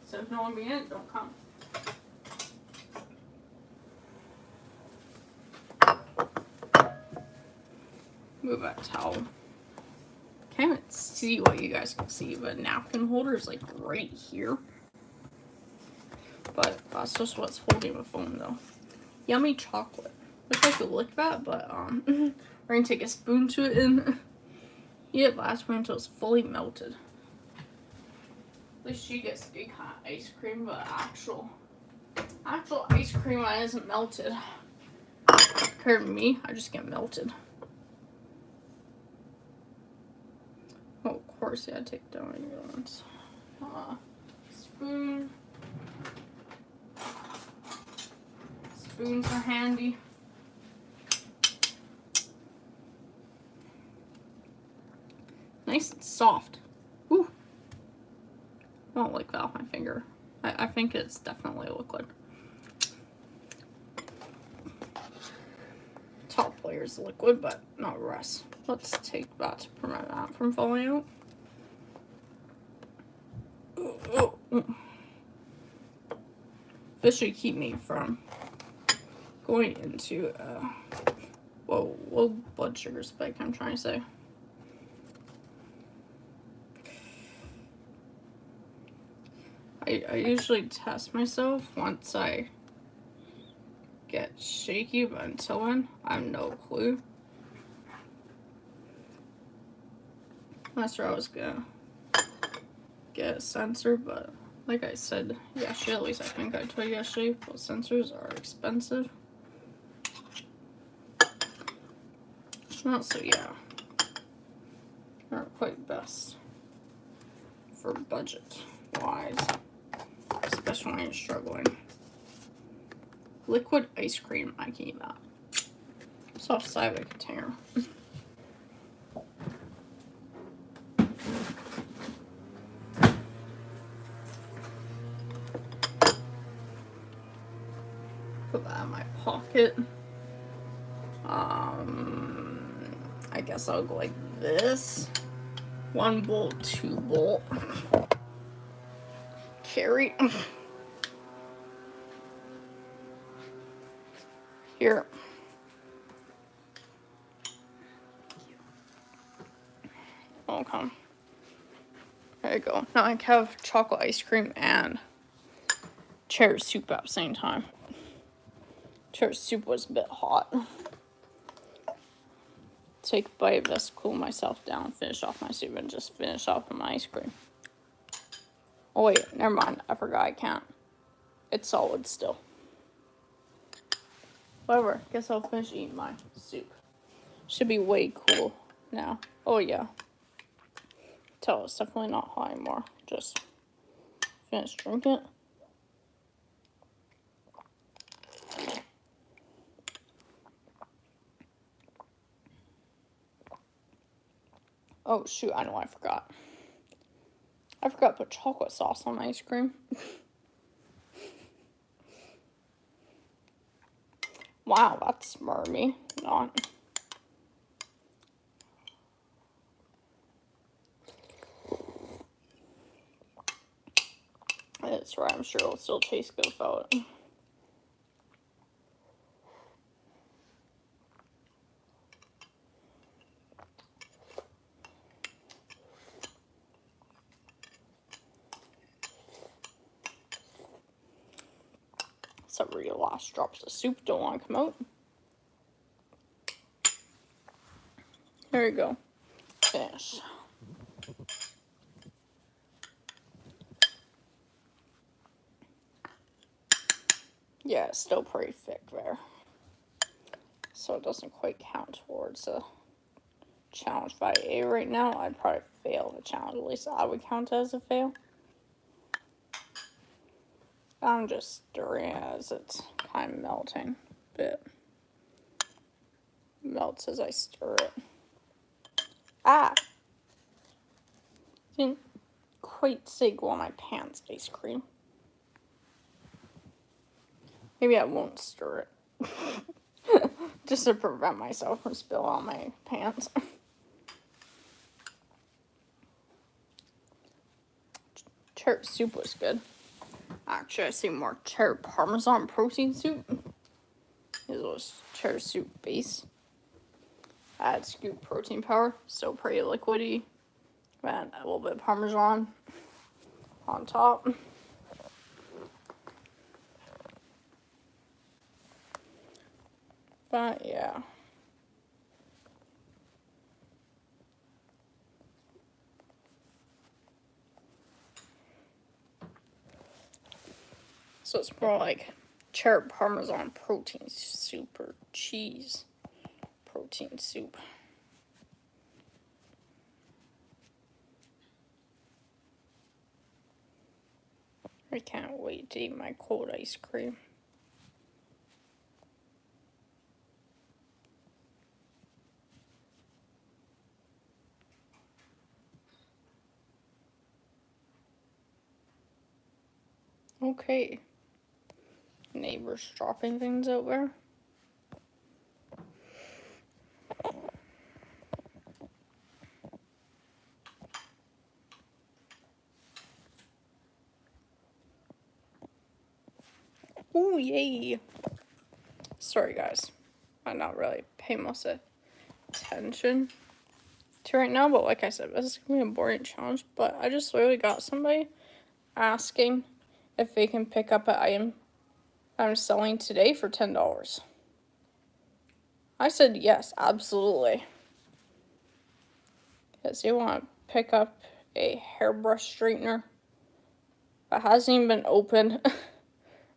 So if you don't want to be in it, don't come. Move that towel. Can't even see what you guys can see, but napkin holder is like right here. But that's just what's holding the phone though. Yummy chocolate. Wish I could lick that, but we're gonna take a spoon to it and eat it last way until it's fully melted. At least she gets good kind of ice cream, but actual ice cream that isn't melted. Compared to me, I just get melted. Oh, of course, yeah, take down your ones. Spoon. Spoons are handy. Nice and soft. Ooh. I don't like that off my finger. I think it's definitely liquid. Top layer is liquid, but not the rest. Let's take that to prevent that from falling out. This should keep me from going into low blood sugar spike, I'm trying to say. I usually test myself once I get shaky, but until then, I have no clue. That's where I was gonna get a sensor, but like I said yesterday, at least I think I told you yesterday, those sensors are expensive. Well, so yeah, aren't quite best for budget wise, especially when you're struggling. Liquid ice cream, I can eat that. Soft side of a container. Put that in my pocket. I guess I'll go like this. 1 bolt, 2 bolt. Carry. Here. Okay. There you go. Now I can have chocolate ice cream and cherry soup at the same time. Cherry soup was a bit hot. Take a bite of this, cool myself down, finish off my soup, and just finish off with my ice cream. Oh wait, never mind. I forgot I can't. It's solid still. Whatever. Guess I'll finish eating my soup. Should be way cool now. Oh yeah. Tell it's definitely not hot anymore. Just finish drinking it. Oh shoot, I know I forgot. I forgot to put chocolate sauce on my ice cream. Wow, that's smart of me. Not. That's right, I'm sure it'll still taste good without it. Except for your last drops of soup don't want to come out. There you go. Finish. Yeah, it's still pretty thick there. So it doesn't quite count towards the challenge by A right now. I'd probably fail the challenge. At least I would count it as a fail. I'm just stirring it as it's kind of melting a bit. Melts as I stir it. Ah! Didn't quite say go on my pants ice cream. Maybe I won't stir it. Just to prevent myself from spilling on my pants. cheddar soup was good. Actually, I see more cheddar parmesan protein soup. This was cheddar soup base. Add scoop protein powder, so pretty liquidy. Add a little bit of parmesan on top. But yeah. So it's more like cheddar parmesan protein soup or cheese protein soup. I can't wait to eat my cold ice cream. Okay. Neighbors dropping things out there. Oh, yay. Sorry, guys. I'm not really paying much attention to right now, but like I said, this is going to be a boring challenge, but I just literally got somebody asking if they can pick up an item I'm selling today for $10. I said yes, absolutely. Because they want to pick up a hairbrush straightener that hasn't even been opened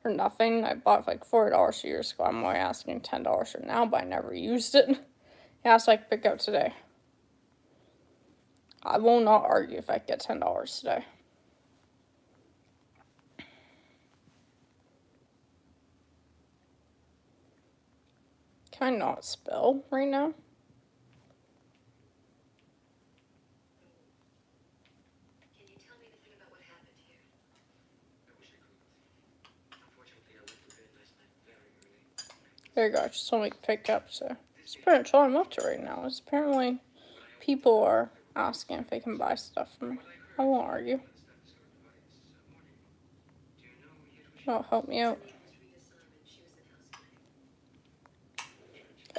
or nothing. I bought it for like $4 years ago. I'm only asking $10 for now, but I never used it. Yeah, so I can pick up today. I will not argue if I get $10 today. Can I not spell right now? Can you tell me anything about what happened here? I wish I could. Unfortunately, I went to bed last night very early. There you go. I just told me to pick up, so it's pretty much all I'm up to right now. Is apparently people are asking if they can buy stuff from me. I won't argue. Oh, help me out.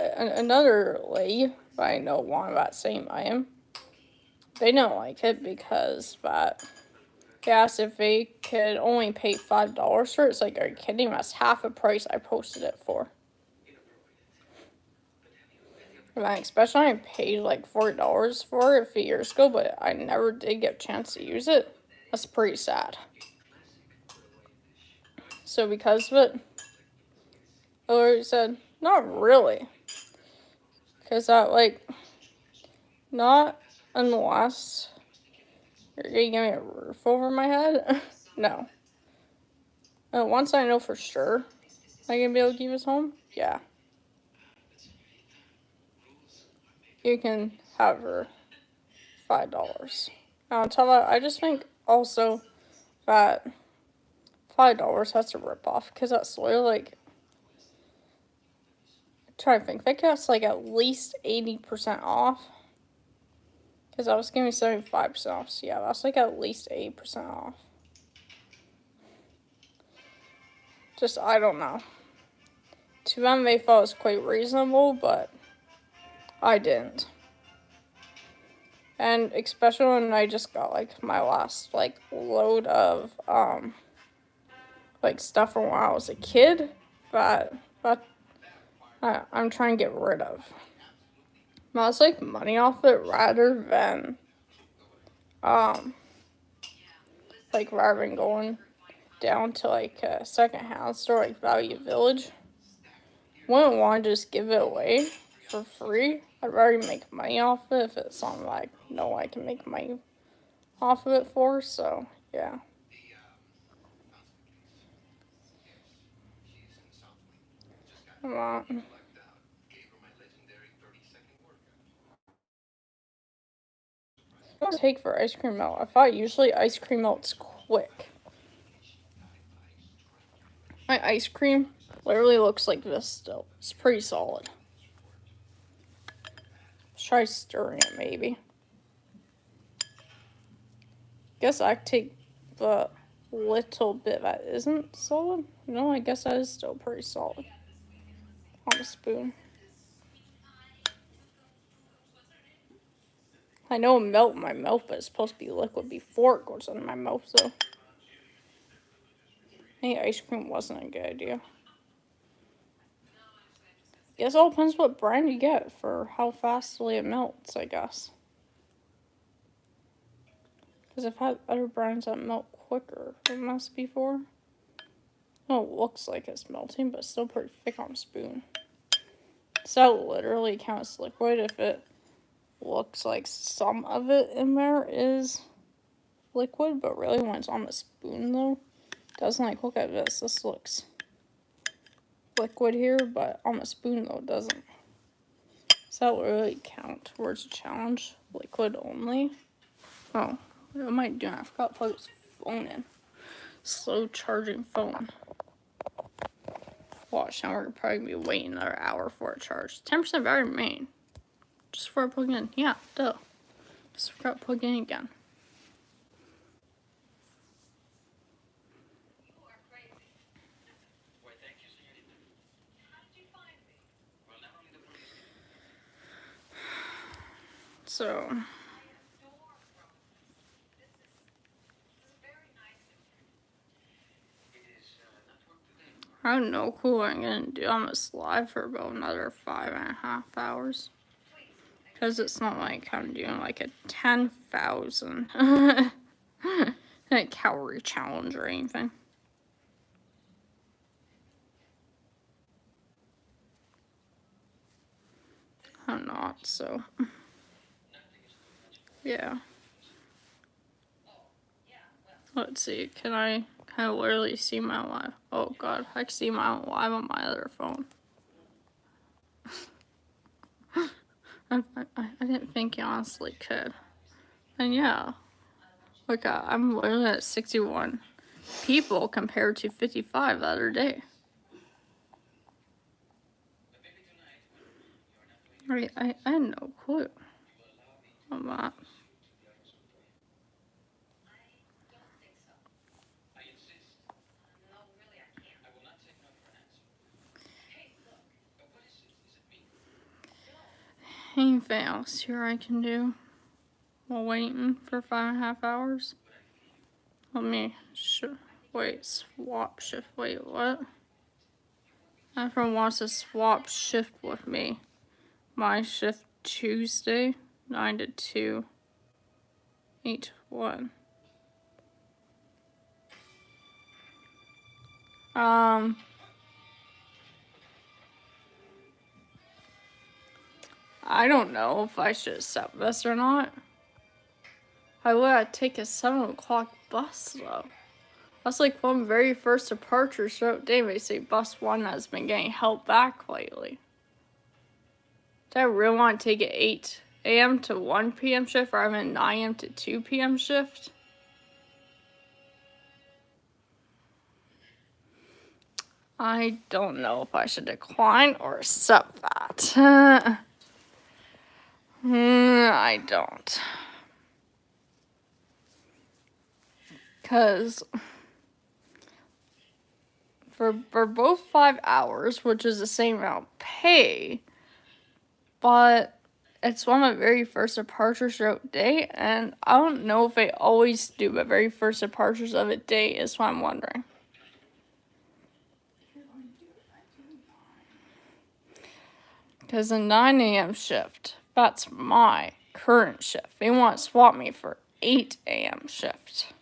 Another lady I know wanted that same item. They don't like it because that they asked if they could only pay $5 for it. It's like, are you kidding? That's half the price I posted it for. And especially I paid like $40 for it a few years ago, but I never did get a chance to use it. That's pretty sad. So because of it, I already said, not really. Because that, like, not unless you're gonna give me a roof over my head. No. And once I know for sure I'm gonna be able to keep us home, yeah. You can have her $5. Now, on top of that, I just think also that $5 that's a ripoff because that's literally like. I'm trying to think. I think that's like at least 80% off. Because I was giving 75% off. So yeah, that's like at least 80% off. Just, I don't know. To them, they thought it was quite reasonable, but I didn't. And especially when I just got like my last like load of like stuff from when I was a kid that I'm trying to get rid of. That's like money off it rather than like rather than going down to like a secondhand store like Value Village. Wouldn't want to just give it away for free. I'd rather make money off it if it's something like no I can make money off of it for. So yeah. Come on. What does it take for ice cream melt? I thought usually ice cream melts quick. My ice cream literally looks like this still. It's pretty solid. Let's try stirring it maybe. Guess I take the little bit that isn't solid. No, I guess that is still pretty solid on the spoon. I know melt in my mouth, but it's supposed to be liquid before it goes in my mouth, so maybe ice cream wasn't a good idea. Guess it all depends what brand you get for how fastly it melts, I guess. Because I've had other brands that melt quicker than this before. Oh, it looks like it's melting, but it's still pretty thick on a spoon. So that literally counts liquid if it looks like some of it in there is liquid, but really when it's on the spoon though, it doesn't. Like, look at this. This looks liquid here, but on the spoon though it doesn't. So that will really count towards the challenge. Liquid only. Oh, what am I doing? I forgot to plug this phone in. Slow charging phone. Watch, now we're probably gonna be waiting another hour for it to charge. 10% battery remain. Just before I plug it in. Yeah, duh. Just forgot to plug it in again. So, I have no clue what I'm gonna do on this live for about another 5.5 hours. Because it's not like I'm doing like a 10,000 calorie challenge or anything. I'm not, so yeah. Let's see, can I literally see my live? Oh god, I can see my live on my other phone. I didn't think you honestly could. And yeah, like I'm literally at 61 people compared to 55 the other day. I had no clue on that. Anything else here I can do while waiting for 5.5 hours? Let me swap shift. Wait, what? Everyone wants to swap shift with me. My shift Tuesday, 9 to 2, 8 to 1. I don't know if I should accept this or not. I would take a 7 o'clock bus though. That's like one very first departure throughout day. They say bus 1 has been getting held back lately. Do I really want to take an 8 a.m. to 1 p.m. shift or I'm a 9 a.m. to 2 p.m. shift? I don't know if I should decline or accept that. I don't. Because for both 5 hours, which is the same amount of pay, but it's one of the very first departures throughout day, and I don't know if they always do the very first departures of a day is what I'm wondering. Because the 9 a.m. shift, that's my current shift. They want to swap me for 8 a.m. shift.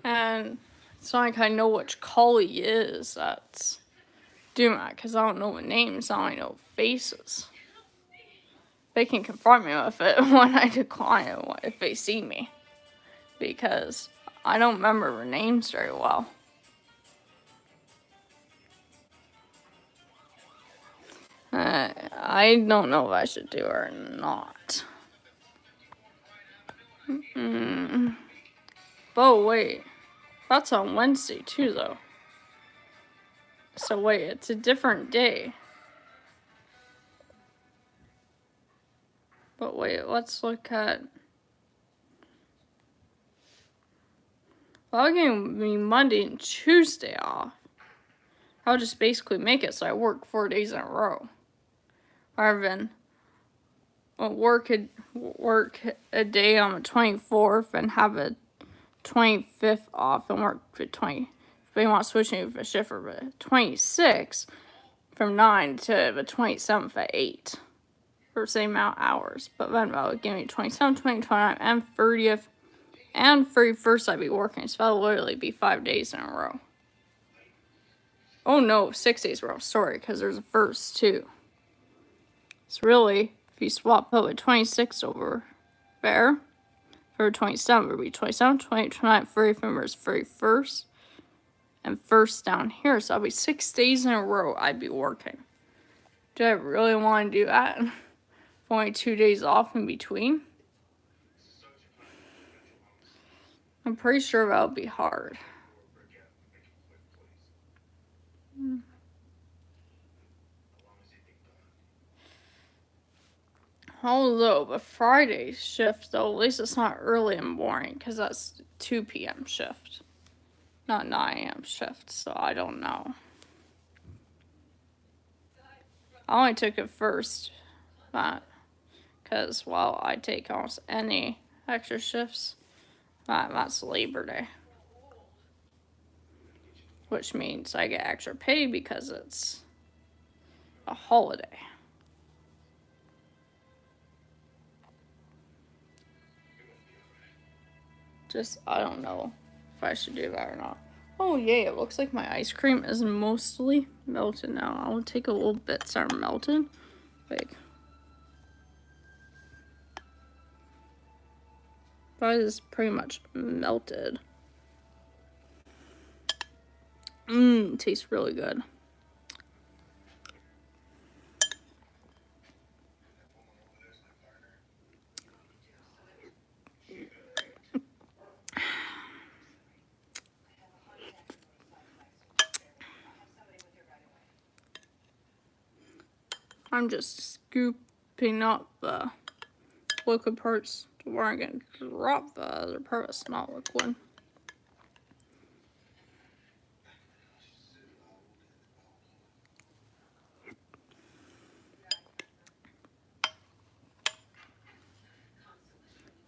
And it's not like I know which collie is that's doing that, because I don't know the names, I only know faces. They can confront me with it when I decline it if they see me, because I don't remember their names very well. I don't know if I should do it or not. Oh, wait. That's on Wednesday, too, though. So, wait, it's a different day. But wait, let's look at. Well, I'll give me Monday and Tuesday off. I'll just basically make it so I work 4 days in a row. Rather than work a day on the 24th and have a 25th off and work for 20. If they want to switch me for a shift for the 26th from 9 to the 27th at 8 for the same amount of hours. But then that would give me 27th, 29th, and 30th and 31st I'd be working. So that'll literally be 5 days in a row. Oh no, 6 days in a row. Sorry, because there's a first too. So really, if you swap out with 26 over there, for 27 would be 27, 28, 29, 30, members 31st, and first down here. So that'll be 6 days in a row I'd be working. Do I really want to do that? Only 2 days off in between? I'm pretty sure that would be hard. Although the Friday shift, though, at least it's not early in the morning, because that's 2 p.m. shift, not 9 a.m. shift, so I don't know. I only took it first, because while I take almost any extra shifts, that's Labor Day. Which means I get extra pay because it's a holiday. Just, I don't know if I should do that or not. Oh yay, it looks like my ice cream is mostly melted now. I'll take a little bits that are melted. Like, that is pretty much melted. Tastes really good. I'm just scooping up the liquid parts to where I'm going to drop the other part that's not liquid.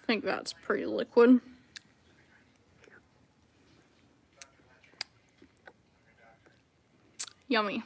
I think that's pretty liquid. Yummy.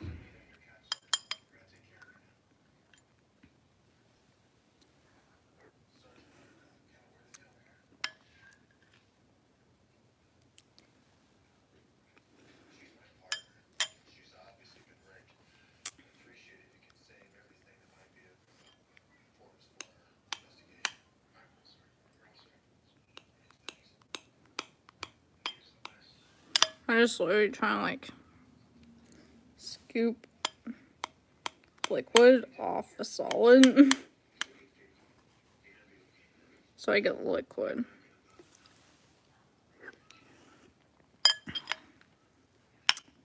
I'm just literally trying to like scoop liquid off a solid so I get liquid.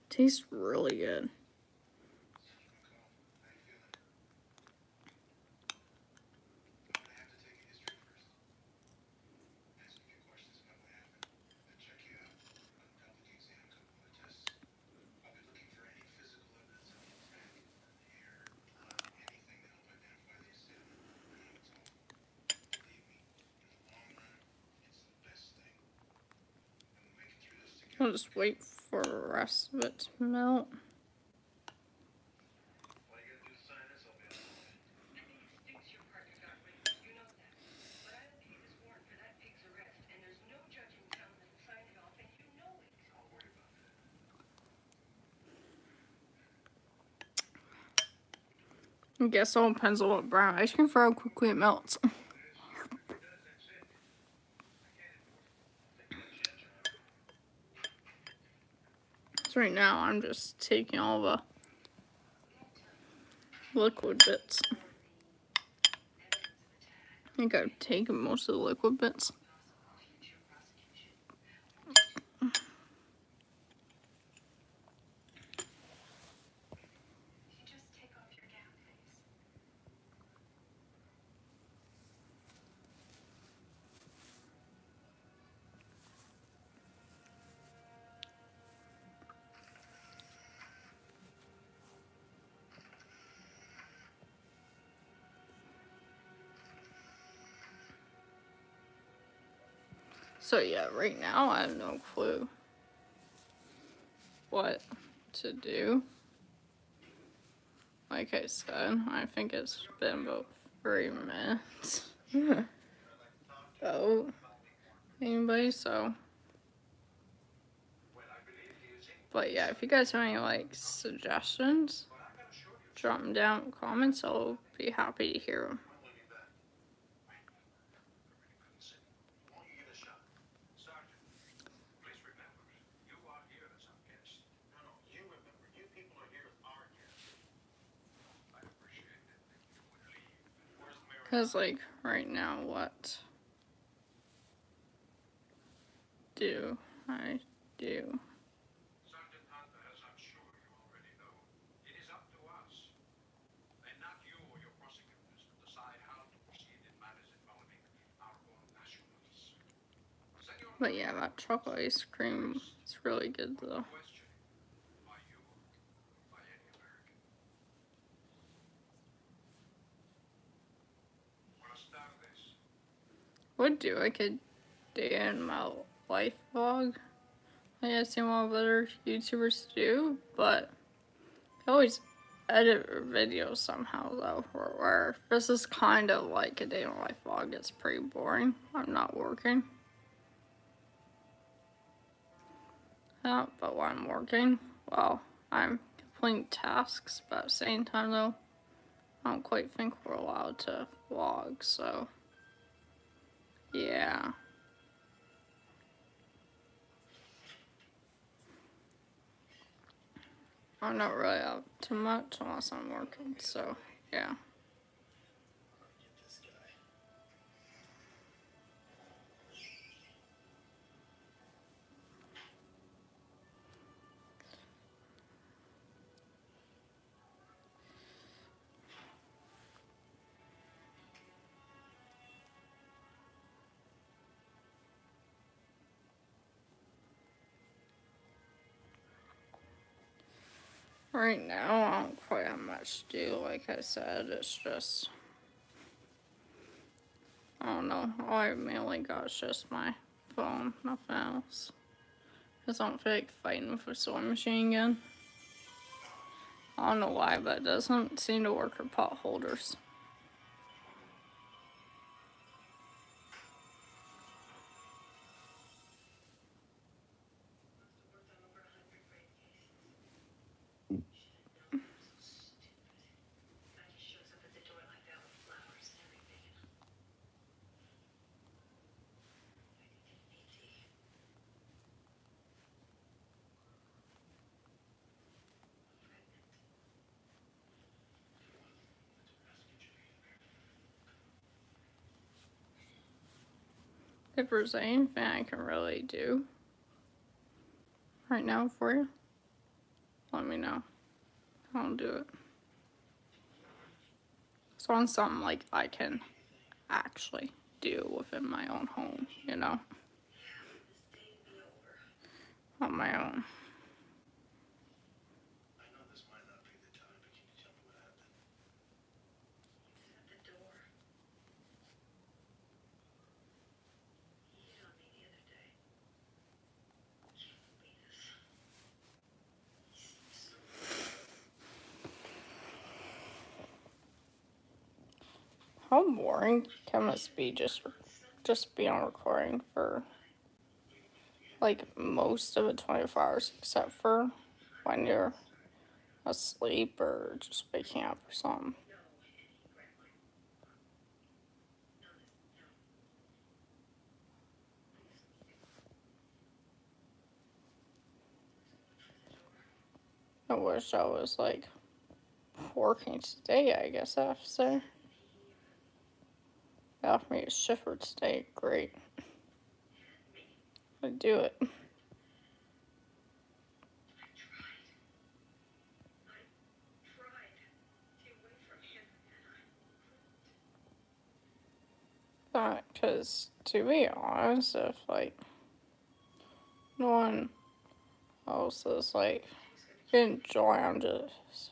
Tastes really good. I'll just wait for the rest of it to melt. I guess it all depends on what brown ice cream for how quickly it melts. So right now I'm just taking all the liquid bits. I think I've taken most of the liquid bits. So yeah, right now I have no clue what to do. Like I said, I think it's been about 3 minutes. Oh, anybody, so. But yeah, if you guys have any like suggestions, drop them down in the comments. I'll be happy to hear them. Because like right now, what do I do? Sergeant Hunter, as I'm sure you already know, it is up to us, and not you or your prosecutors, to decide how to proceed in matters involving our own nationals. Senor, But yeah, that chocolate ice cream is really good though. question by you, by any American. We'll start this. Would do like a day in my life vlog. Like I've seen what other YouTubers do, but I always edit a video somehow though, where this is kind of like a day in my life vlog. It's pretty boring. I'm not working. But when I'm working, well, I'm completing tasks, but at the same time though, I don't quite think we're allowed to vlog, so yeah. I'm not really up to much unless I'm working, so yeah. Right now, I don't quite have much to do. Like I said, it's just, I don't know. All I mainly got is just my phone, nothing else. Because I don't feel like fighting with a sewing machine again. I don't know why, but it doesn't seem to work for pot holders. Worked on over 100 rape cases. Should have known I was so stupid. Guy just shows up at the door like that with flowers and everything. I didn't need tea. Pregnant. If there's anything I can really do right now for you, let me know. I'll do it. So on something like I can actually do within my own home, you know, This day to be over. on my own. I know this might not be the time, but can you tell me what happened? He was at the door. He hit on me the other day. I can't believe this. He seems so How boring can this be? Just be on recording for like most of the 24 hours, except for when you're asleep or just waking up or something. no, and he grabbed my honest, no. I wish I was like working today, I guess I have to say. They offered me a shift for today, great. I'd do it. I tried to get away from him, and I Because to be honest, if like no one else is like enjoy, I'm just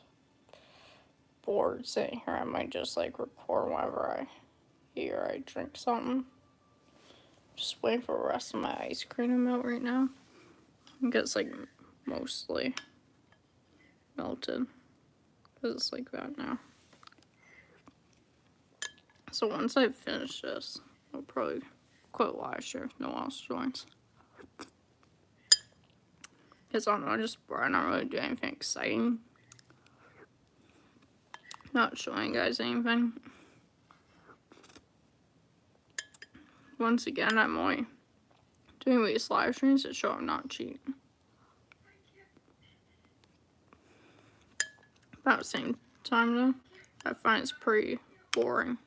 bored sitting here. I might just like record whenever I eat or I drink something. Just waiting for the rest of my ice cream to melt right now. I think it's like mostly melted. Because it's like that now. So once I finish this, I'll probably quit live if no one else joins. Because I don't know, I don't really do anything exciting. Not showing you guys anything. Once again, I'm only doing these live streams to show I'm not cheating. But at the same time though, I find it's pretty boring.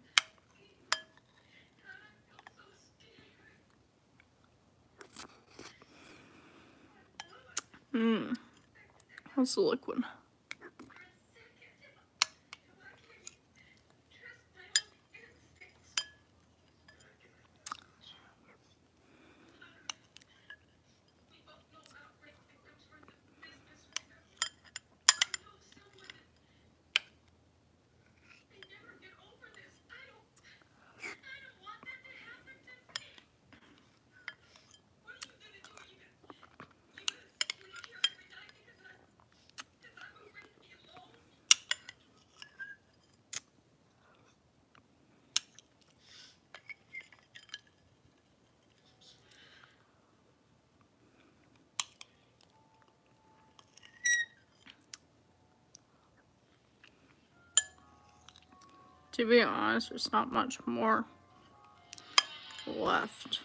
That's the liquid. To be honest, there's not much more left.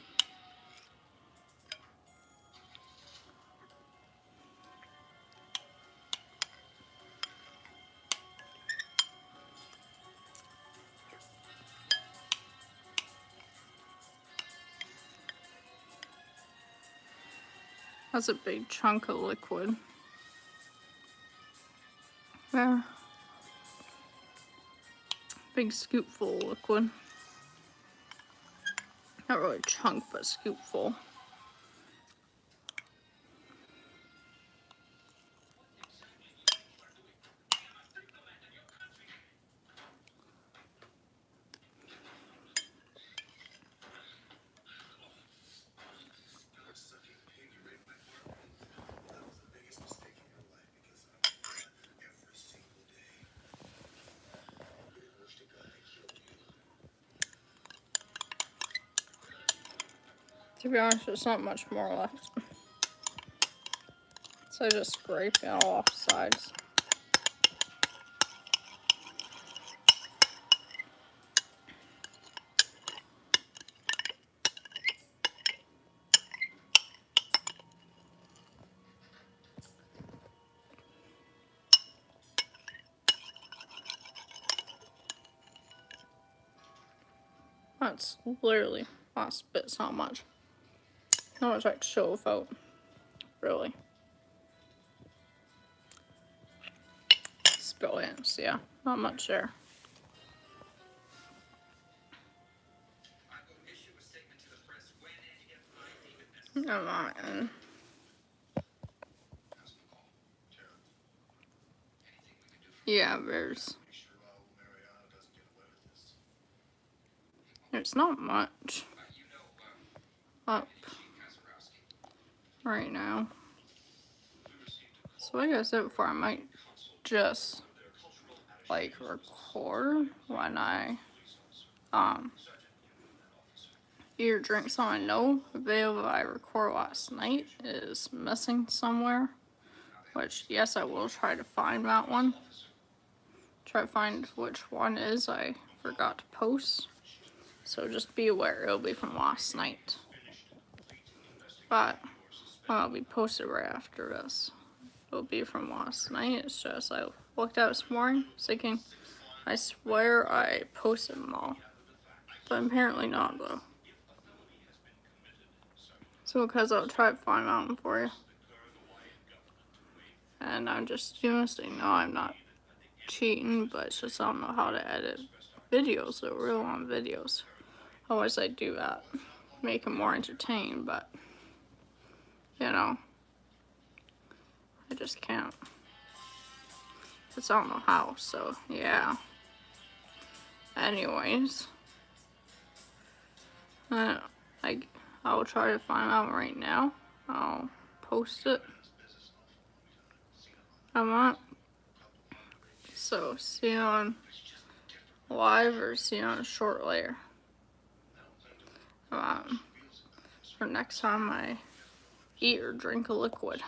That's a big chunk of liquid. There. Big scoop full of liquid. Not really a chunk, but scoop full. To be honest, there's not much more left. So I just scrape it all off sides. That's literally last bit's not much. Not much I can show without, really. Spill in, so yeah, not much there. Come on. Yeah, there's not much up right now. So like I said before, I might just like record when I eat or drink something. I know the video that I recorded last night is missing somewhere, which yes, I will try to find that one. Try to find which one is I forgot to post. So just be aware, it'll be from last night. But I'll be posted right after this. It'll be from last night. It's just I looked out this morning, thinking, I swear I posted them all. But apparently not though. So because I'll try to find out one for you. And I'm just doing this thing. No, I'm not cheating, but it's just I don't know how to edit videos, so real long videos. Otherwise I do that. Make them more entertaining, but you know, I just can't. Because I don't know how, so yeah. Anyways, I I will try to find out right now. I'll post it. I'm not. So, see you on live or see you on a short layer. For next time I eat or drink a liquid.